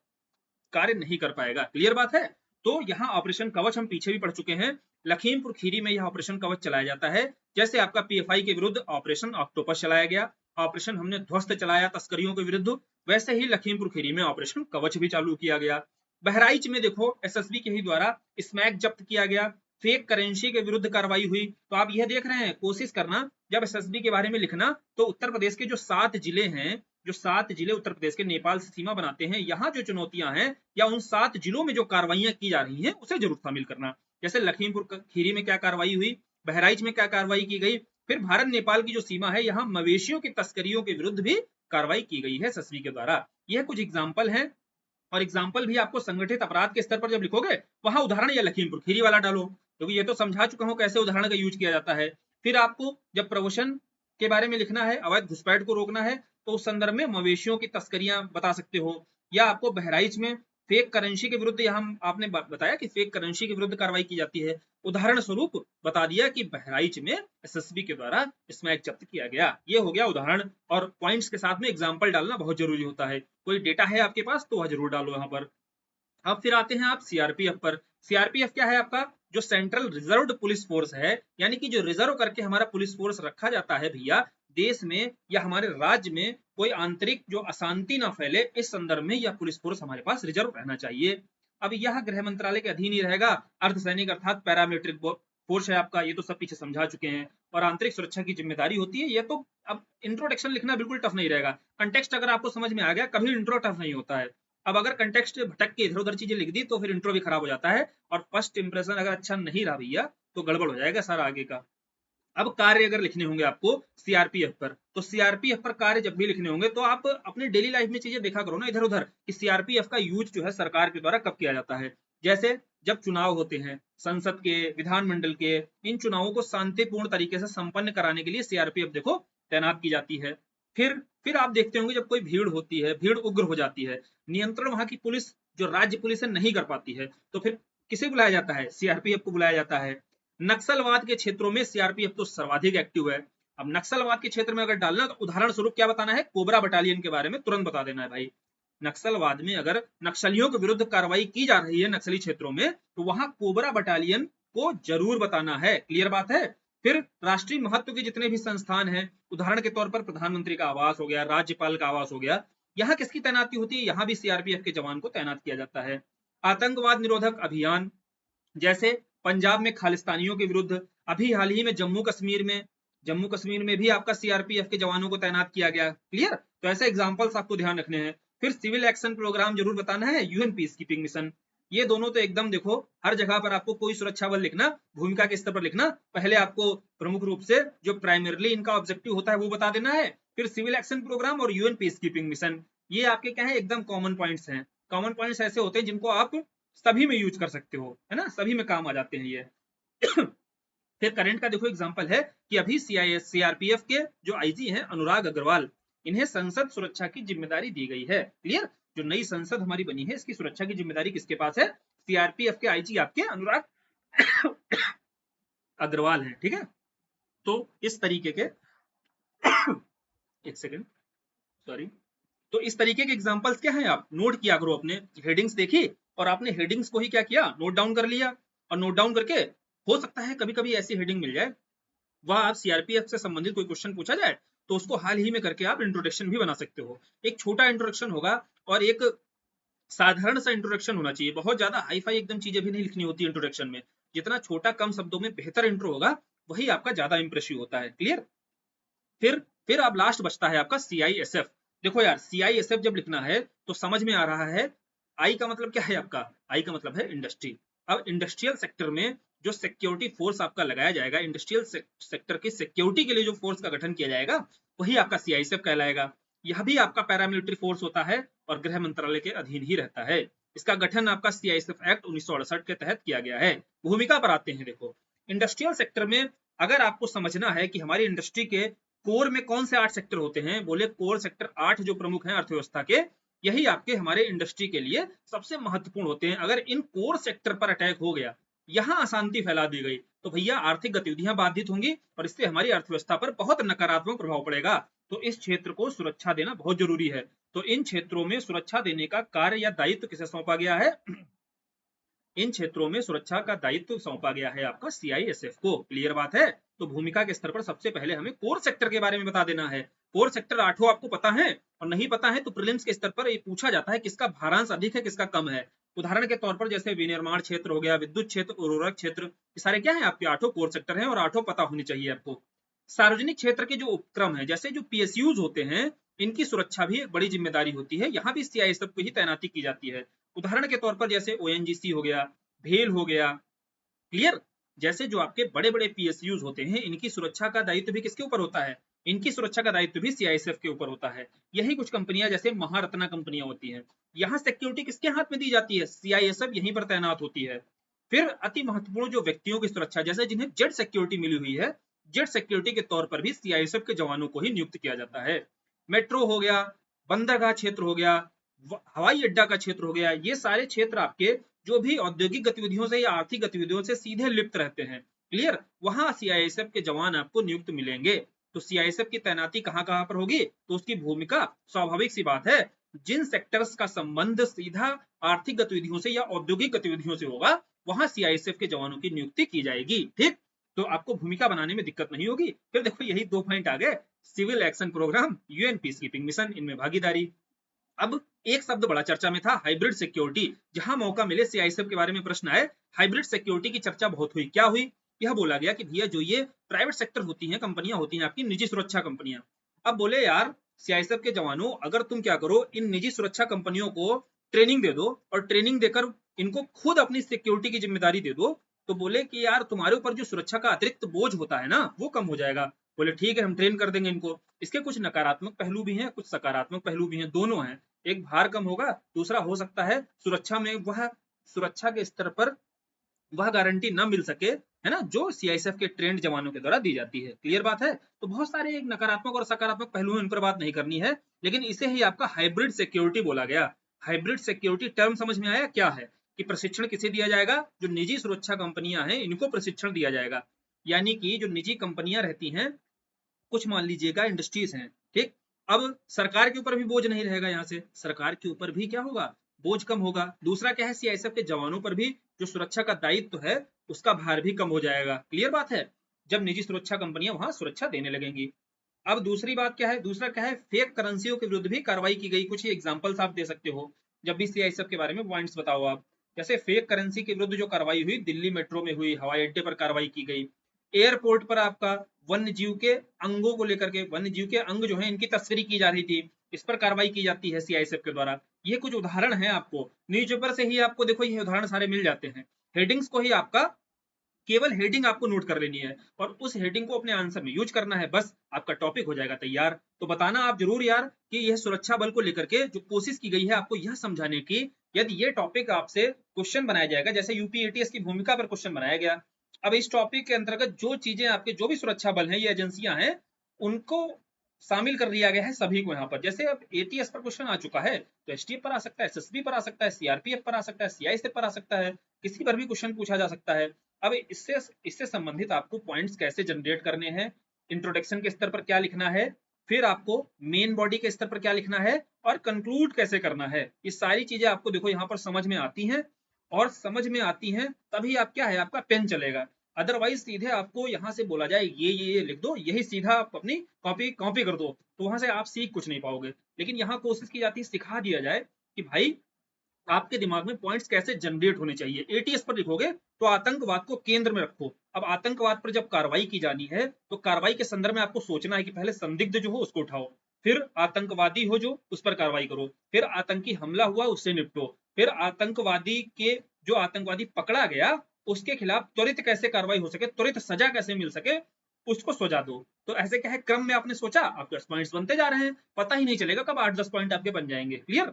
कार्य नहीं कर पाएगा, क्लियर बात है। तो यहाँ ऑपरेशन कवच हम पीछे भी पढ़ चुके हैं, लखीमपुर खीरी में यह ऑपरेशन कवच चलाया जाता है। जैसे आपका पीएफआई के विरुद्ध ऑपरेशन ऑक्टोपस चलाया गया, ऑपरेशन हमने ध्वस्त चलाया तस्करियों के विरुद्ध, वैसे ही लखीमपुर खीरी में ऑपरेशन कवच भी चालू किया गया। बहराइच में देखो एसएसबी के ही द्वारा स्मैक जब्त किया गया, फेक करेंसी के विरुद्ध कार्रवाई हुई। तो आप यह देख रहे हैं, कोशिश करना जब एसएसबी के बारे में लिखना तो उत्तर प्रदेश के जो 7 जिले हैं, जो 7 जिले उत्तर प्रदेश के नेपाल से सीमा बनाते हैं, यहाँ जो चुनौतियां हैं या उन 7 जिलों में जो कार्रवाइयां की जा रही हैं उसे जरूर शामिल करना। जैसे लखीमपुर खीरी में क्या कार्रवाई हुई, बहराइच में क्या कार्रवाई की गई, फिर भारत नेपाल की जो सीमा है यहाँ मवेशियों की तस्करियों के विरुद्ध भी कार्रवाई की गई है एसएसबी के द्वारा। यह कुछ एग्जाम्पल है, और एग्जाम्पल भी आपको संगठित अपराध के स्तर पर जब लिखोगे वहां उदाहरण या लखीमपुर खीरी वाला डालो, क्योंकि ये तो समझा चुका हूं कैसे उदाहरण का यूज किया जाता है। फिर आपको जब प्रवसन के बारे में लिखना है, अवैध घुसपैठ को रोकना है, तो उस संदर्भ में मवेशियों की तस्करियां बता सकते हो, या आपको बहराइच में फेक करेंसी के विरुद्ध, यहाँ आपने बताया कि फेक करेंसी के विरुद्ध कार्रवाई की जाती है, उदाहरण स्वरूप बता दिया कि बहराइच में एसएसबी के द्वारा स्मैक जब्त किया गया। ये हो गया उदाहरण, और पॉइंट्स के साथ में एग्जाम्पल डालना बहुत जरूरी होता है। कोई डेटा है आपके पास तो वह जरूर डालो यहाँ पर। अब फिर आते हैं आप सीआरपीएफ पर। सीआरपीएफ क्या है आपका, जो सेंट्रल रिजर्व्ड पुलिस फोर्स है, यानी कि जो रिजर्व करके हमारा पुलिस फोर्स रखा जाता है भैया देश में या हमारे राज्य में, कोई आंतरिक जो अशांति ना फैले, इस संदर्भ में यह पुलिस फोर्स हमारे पास रिजर्व रहना चाहिए। अब यह गृह मंत्रालय के अधीन ही रहेगा। अर्धसैनिक अर्थात पैरामिलिट्री फोर्स है आपका, ये तो सब पीछे समझा चुके हैं। और आंतरिक सुरक्षा की जिम्मेदारी होती है। ये तो अब इंट्रोडक्शन लिखना बिल्कुल टफ नहीं रहेगा, कंटेक्स्ट अगर आपको समझ में आ गया, कभी इंट्रो टफ नहीं होता है। अब अगर कंटेक्स्ट भटक के इधर उधर चीजें लिख दी तो फिर इंट्रो भी खराब हो जाता है, और फर्स्ट इंप्रेशन अगर अच्छा नहीं रहा भैया तो गड़बड़ हो जाएगा सारा आगे का। अब कार्य अगर लिखने होंगे आपको सीआरपीएफ पर, तो सीआरपीएफ पर कार्य जब भी लिखने होंगे तो आप अपने डेली लाइफ में चीजें देखा करो ना इधर उधर, कि सीआरपीएफ का यूज जो है सरकार के द्वारा कब किया जाता है। जैसे जब चुनाव होते हैं संसद के, विधानमंडल के, इन चुनावों को शांतिपूर्ण तरीके से संपन्न कराने के लिए सीआरपीएफ देखो तैनात की जाती है। फिर आप देखते होंगे जब कोई भीड़ होती है, भीड़ उग्र हो जाती है, नियंत्रण वहां की पुलिस जो राज्य पुलिस है नहीं कर पाती है, तो फिर किसे बुलाया जाता है, सीआरपीएफ को बुलाया जाता है। नक्सलवाद के क्षेत्रों में सीआरपीएफ तो सर्वाधिक एक्टिव है। अब नक्सलवाद के क्षेत्र में अगर डालना तो उदाहरण स्वरूप क्या बताना है, कोबरा बटालियन के बारे में तुरंत बता देना है भाई। नक्सलवाद में अगर नक्सलियों के विरुद्ध कार्रवाई की जा रही है नक्सली क्षेत्रों में, तो वहां कोबरा बटालियन को जरूर बताना है। क्लियर बात है। फिर राष्ट्रीय महत्व के जितने भी संस्थान हैं, उदाहरण के तौर पर प्रधानमंत्री का आवास हो गया, राज्यपाल का आवास हो गया, यहाँ किसकी तैनाती होती है, यहाँ भी सीआरपीएफ के जवान को तैनात किया जाता है। आतंकवाद निरोधक अभियान, जैसे पंजाब में खालिस्तानियों के विरुद्ध, अभी हाल ही में जम्मू कश्मीर में भी आपका सीआरपीएफ के जवानों को तैनात किया गया। क्लियर। तो ऐसे एग्जांपल्स आपको ध्यान रखने हैं। फिर सिविल एक्शन प्रोग्राम जरूर बताना है, यूएन पीस कीपिंग मिशन। ये दोनों तो एकदम देखो, हर जगह पर आपको कोई सुरक्षा बल लिखना, भूमिका के स्तर पर लिखना, पहले आपको प्रमुख रूप से जो प्राइमरली इनका ऑब्जेक्टिव होता है वो बता देना है। फिर सिविल एक्शन प्रोग्राम और यूएन पीस कीपिंग मिशन, ये आपके क्या है, एकदम कॉमन पॉइंट्स हैं। कॉमन पॉइंट्स ऐसे होते हैं जिनको आप सभी में यूज कर सकते हो, है ना, सभी में काम आ जाते हैं ये। फिर करंट का देखो एग्जांपल है कि अभी सीआरपीएफ के जो आईजी हैं अनुराग अग्रवाल, इन्हें संसद सुरक्षा की जिम्मेदारी दी गई है। क्लियर। जो नई संसद हमारी बनी है इसकी सुरक्षा की जिम्मेदारी किसके पास है, सीआरपीएफ के आईजी आपके अनुराग अग्रवाल हैं। ठीक है। तो इस तरीके के एक सेकेंड, सॉरी, तो इस तरीके के एग्जांपल्स क्या हैं, आप नोट किया करो। अपने हेडिंग्स देखी और आपने हेडिंग्स को ही क्या किया, नोट डाउन कर लिया, और नोट डाउन करके हो सकता है कभी कभी ऐसी हेडिंग मिल जाए, वह आप सीआरपीएफ से संबंधित कोई क्वेश्चन पूछा जाए तो उसको हाल ही में करके आप इंट्रोडक्शन भी बना सकते हो। एक छोटा इंट्रोडक्शन होगा और एक साधारण सा इंट्रोडक्शन होना चाहिए, बहुत ज्यादा हाई फाई एकदम चीजें भी नहीं लिखनी होती इंट्रोडक्शन में। जितना छोटा कम शब्दों में बेहतर इंट्रो होगा वही आपका ज्यादा इंप्रेसिव होता है। क्लियर। फिर अब लास्ट बचता है आपका सीआईएसएफ। देखो यार, सीआईएसएफ जब लिखना है तो समझ में आ रहा है, आई का मतलब क्या है आपका, आई का मतलब है इंडस्ट्री। अब इंडस्ट्रियल सेक्टर में जो सिक्योरिटी फोर्स आपका लगाया जाएगा, इंडस्ट्रियल सेक्टर की सिक्योरिटी के लिए जो फोर्स का गठन किया जाएगा वही आपका सीआईएसएफ कहलाएगा। यह भी आपका पैरामिलिट्री फोर्स होता है और गृह मंत्रालय के अधीन ही रहता है। इसका गठन आपका सीआईएसएफ एक्ट 1968 के तहत किया गया है। भूमिका पर आते हैं। देखो, इंडस्ट्रियल सेक्टर में अगर आपको समझना है कि हमारी इंडस्ट्री के कोर में कौन से 8 सेक्टर होते हैं, बोले कोर सेक्टर 8 जो प्रमुख हैं अर्थव्यवस्था के, यही आपके हमारे इंडस्ट्री के लिए सबसे महत्वपूर्ण होते हैं। अगर इन कोर सेक्टर पर अटैक हो गया, यहाँ अशांति फैला दी गई, तो भैया आर्थिक गतिविधियां बाधित होंगी और इससे हमारी अर्थव्यवस्था पर बहुत नकारात्मक प्रभाव पड़ेगा। तो इस क्षेत्र को सुरक्षा देना बहुत जरूरी है। तो इन क्षेत्रों में सुरक्षा देने का कार्य या दायित्व किसे सौंपा गया है, इन क्षेत्रों में सुरक्षा का दायित्व सौंपा गया है आपका सीआईएसएफ को। क्लियर बात है। तो भूमिका के स्तर पर सबसे पहले हमें कोर सेक्टर के बारे में बता देना है। कोर सेक्टर 8 आपको पता है, और नहीं पता है तो प्रीलिम्स के स्तर पर ये पूछा जाता है किसका भारांश अधिक है किसका कम है। उदाहरण के तौर पर जैसे विनिर्माण क्षेत्र हो गया, विद्युत क्षेत्र, उर्वरक क्षेत्र, ये सारे क्या है आपके 8 कोर सेक्टर हैं और 8 पता होनी चाहिए आपको। सार्वजनिक क्षेत्र के जो उपक्रम है, जैसे जो पीएसयूज होते हैं, इनकी सुरक्षा भी एक बड़ी जिम्मेदारी होती है। यहाँ भी सीआईएसएफ की ही तैनाती की जाती है। उदाहरण के तौर पर जैसे ओएनजीसी हो गया, भेल हो गया। क्लियर। जैसे जो आपके बड़े बड़े पीएसयूज होते हैं, इनकी सुरक्षा का दायित्व भी किसके ऊपर होता है, इनकी सुरक्षा का दायित्व भी सीआईएसएफ के ऊपर होता है। यही कुछ कंपनियां जैसे महारत्ना कंपनियां होती हैं, यहाँ सिक्योरिटी किसके हाथ में दी जाती है, सीआईएसएफ यहीं पर तैनात होती है। फिर अति महत्वपूर्ण जो व्यक्तियों की सुरक्षा, जैसे जिन्हें जेड सिक्योरिटी मिली हुई है, जेड सिक्योरिटी के तौर पर भी सीआईएसएफ के जवानों को ही नियुक्त किया जाता है। मेट्रो हो गया, बंदरगाह क्षेत्र हो गया, हवाई अड्डा का क्षेत्र हो गया, ये सारे क्षेत्र आपके जो भी औद्योगिक गतिविधियों से या आर्थिक गतिविधियों से सीधे लिप्त रहते हैं। क्लियर। वहां सीआईएसएफ के जवान आपको नियुक्त मिलेंगे। तो सीआईएसएफ की तैनाती कहां कहां पर होगी, तो उसकी भूमिका स्वाभाविक सी बात है, जिन सेक्टर्स का संबंध सीधा आर्थिक गतिविधियों से या औद्योगिक गतिविधियों से होगा वहां सीआईएसएफ के जवानों की नियुक्ति की जाएगी। ठीक, तो आपको भूमिका बनाने में दिक्कत नहीं होगी। फिर देखो यही 2 पॉइंट आ गए, civil action programme, UN peacekeeping mission, इनमें भागीदारी। अब एक शब्द बड़ा चर्चा में था, हाइब्रिड सिक्योरिटी। जहां मौका मिले सीआईएसएफ के बारे में प्रश्न आए, हाइब्रिड सिक्योरिटी की चर्चा बहुत हुई। क्या हुई? यह बोला गया कि भैया जो ये प्राइवेट सेक्टर होती हैं, कंपनियां होती हैं आपकी निजी सुरक्षा कंपनियां, अब बोले यार सीआईएसएफ के जवानों अगर तुम क्या करो, इन निजी सुरक्षा कंपनियों को ट्रेनिंग दे दो और ट्रेनिंग देकर इनको खुद अपनी सिक्योरिटी की जिम्मेदारी दे दो, तो बोले कि यार तुम्हारे ऊपर जो सुरक्षा का अतिरिक्त बोझ होता है ना वो कम हो जाएगा। बोले ठीक है हम ट्रेन कर देंगे इनको। इसके कुछ नकारात्मक पहलू भी हैं, कुछ सकारात्मक पहलू भी हैं, दोनों हैं। एक भार कम होगा, दूसरा हो सकता है सुरक्षा में वह सुरक्षा के स्तर पर वह गारंटी न मिल सके, है ना, जो सीआईएसएफ के ट्रेंड जवानों के द्वारा दी जाती है। क्लियर बात है? तो बहुत सारे एक नकारात्मक और सकारात्मक पहलू हैं, उन पर बात नहीं करनी है, लेकिन इसे ही आपका हाइब्रिड सिक्योरिटी बोला गया। हाइब्रिड सिक्योरिटी टर्म समझ में आया क्या है? कि प्रशिक्षण किसे दिया जाएगा? जो निजी सुरक्षा कंपनियां हैं इनको प्रशिक्षण दिया जाएगा। यानी कि जो निजी कंपनियां रहती हैं, कुछ मान लीजिएगा इंडस्ट्रीज हैं, ठीक, अब सरकार के ऊपर भी बोझ नहीं रहेगा, यहाँ से सरकार के ऊपर भी क्या होगा, बोझ कम होगा। दूसरा क्या है, सीआईएसएफ के जवानों पर भी जो सुरक्षा का दायित्व है उसका भार भी कम हो जाएगा। क्लियर बात है? जब निजी सुरक्षा कंपनियां वहां सुरक्षा देने लगेंगी। अब दूसरी बात क्या है, दूसरा क्या है, फेक करेंसियों के विरुद्ध भी कार्रवाई की गई। कुछ एग्जाम्पल्स आप दे सकते हो जब भी सीआईएसएफ के बारे में पॉइंट्स बताओ आप। जैसे फेक करेंसी के विरुद्ध जो कार्रवाई हुई दिल्ली मेट्रो में हुई, हवाई अड्डे पर कार्रवाई की गई। एयरपोर्ट पर आपका वन्य जीव के अंगों को लेकर के, वन्य जीव के अंग जो है इनकी तस्करी की जा रही थी, इस पर कार्रवाई की जाती है सीआईएसएफ के द्वारा। ये कुछ उदाहरण है, आपको न्यूज़पेपर से ही आपको देखो ये उदाहरण सारे मिल जाते हैं। हेडिंग्स को ही आपका केवल हेडिंग आपको नोट कर लेनी है और उस हेडिंग को अपने आंसर में यूज करना है, बस आपका टॉपिक हो जाएगा तैयार। तो बताना आप जरूर यार कि यह सुरक्षा बल को लेकर के जो कोशिश की गई है आपको यह समझाने की, यदि ये टॉपिक आपसे क्वेश्चन बनाया जाएगा, जैसे यूपी एटीएस की भूमिका पर क्वेश्चन बनाया गया, अब इस टॉपिक के अंतर्गत जो चीजें आपके जो भी सुरक्षा बल हैं, ये एजेंसियां हैं, उनको शामिल कर लिया गया है सभी को यहाँ पर। जैसे अब एटीएस पर क्वेश्चन आ चुका है तो एसटीएफ पर आ सकता है, एसएसबी पर आ सकता है, सीआरपीएफ पर आ सकता है, सीआईएसएफ पर आ सकता है, किसी पर भी क्वेश्चन पूछा जा सकता है। अब इससे संबंधित आपको पॉइंट्स कैसे जनरेट करने हैं, इंट्रोडक्शन के स्तर पर क्या लिखना है, फिर आपको मेन बॉडी के स्तर पर क्या लिखना है और कंक्लूड कैसे करना है, ये सारी चीजें आपको देखो यहाँ पर समझ में आती हैं। और समझ में आती हैं तभी आप क्या है, आपका पेन चलेगा। अदरवाइज सीधे आपको यहाँ से बोला जाए ये लिख दो, यही सीधा आप अपनी कॉपी कर दो, तो वहां से आप सीख कुछ नहीं पाओगे। लेकिन यहाँ कोशिश की जाती है सिखा दिया जाए कि भाई आपके दिमाग में पॉइंट्स कैसे जनरेट होने चाहिए। एटीएस पर लिखोगे तो आतंकवाद को केंद्र में रखो। अब आतंकवाद पर जब कार्रवाई की जानी है तो कार्रवाई के संदर्भ में आपको सोचना है कि पहले संदिग्ध जो हो उसको उठाओ, फिर आतंकवादी हो जो उस पर कार्रवाई करो, फिर आतंकी हमला हुआ उससे निपटो, फिर आतंकवादी के जो आतंकवादी पकड़ा गया उसके खिलाफ त्वरित कैसे कार्रवाई हो सके, त्वरित सजा कैसे मिल सके, उसको सजा दो। तो ऐसे क्या है, क्रम में आपने सोचा, आपके 10 पॉइंट्स बनते जा रहे हैं, पता ही नहीं चलेगा कब 8-10 पॉइंट आपके बन जाएंगे। क्लियर?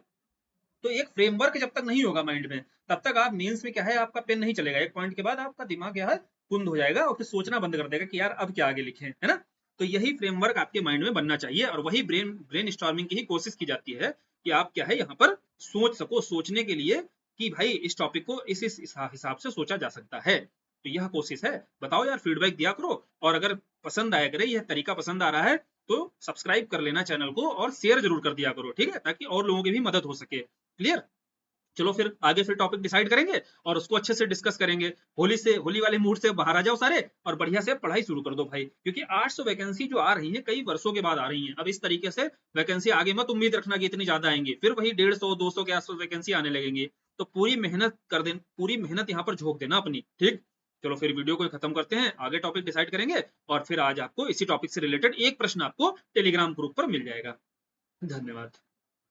तो एक फ्रेमवर्क जब तक नहीं होगा माइंड में, तब तक आप मेंस में क्या है, आपका पेन नहीं चलेगा। एक पॉइंट के बाद आपका दिमाग क्या है, कुंद हो जाएगा और फिर सोचना बंद कर देगा कि यार अब क्या आगे लिखें, है ना। तो यही फ्रेमवर्क आपके माइंड में बनना चाहिए और वही ब्रेन स्टॉर्मिंग की ही कोशिश की जाती है कि आप क्या है यहाँ पर सोच सको, सोचने के लिए कि भाई इस टॉपिक को इस हिसाब से सोचा जा सकता है। तो यह कोशिश है। बताओ यार, फीडबैक दिया करो और अगर पसंद आया करे, यह तरीका पसंद आ रहा है तो सब्सक्राइब कर लेना चैनल को और शेयर जरूर कर दिया करो, ठीक है, ताकि और लोगों की भी मदद हो सके। क्लियर? चलो फिर आगे फिर टॉपिक डिसाइड करेंगे और उसको अच्छे से डिस्कस करेंगे। होली वाले मूड से बाहर आ जाओ सारे और बढ़िया से पढ़ाई शुरू कर दो भाई, क्योंकि 800 वैकेंसी जो आ रही है कई वर्षों के बाद आ रही है। अब इस तरीके से वैकेंसी आगे मत उम्मीद रखना कि इतनी ज्यादा आएंगी, फिर वही 150-200 के आसपास वैकेंसी आने लगेंगी। तो पूरी मेहनत यहाँ पर झोंक देना अपनी, ठीक। चलो फिर वीडियो को खत्म करते हैं, आगे टॉपिक डिसाइड करेंगे और फिर आज आपको इसी टॉपिक से रिलेटेड एक प्रश्न आपको टेलीग्राम ग्रुप पर मिल जाएगा। धन्यवाद।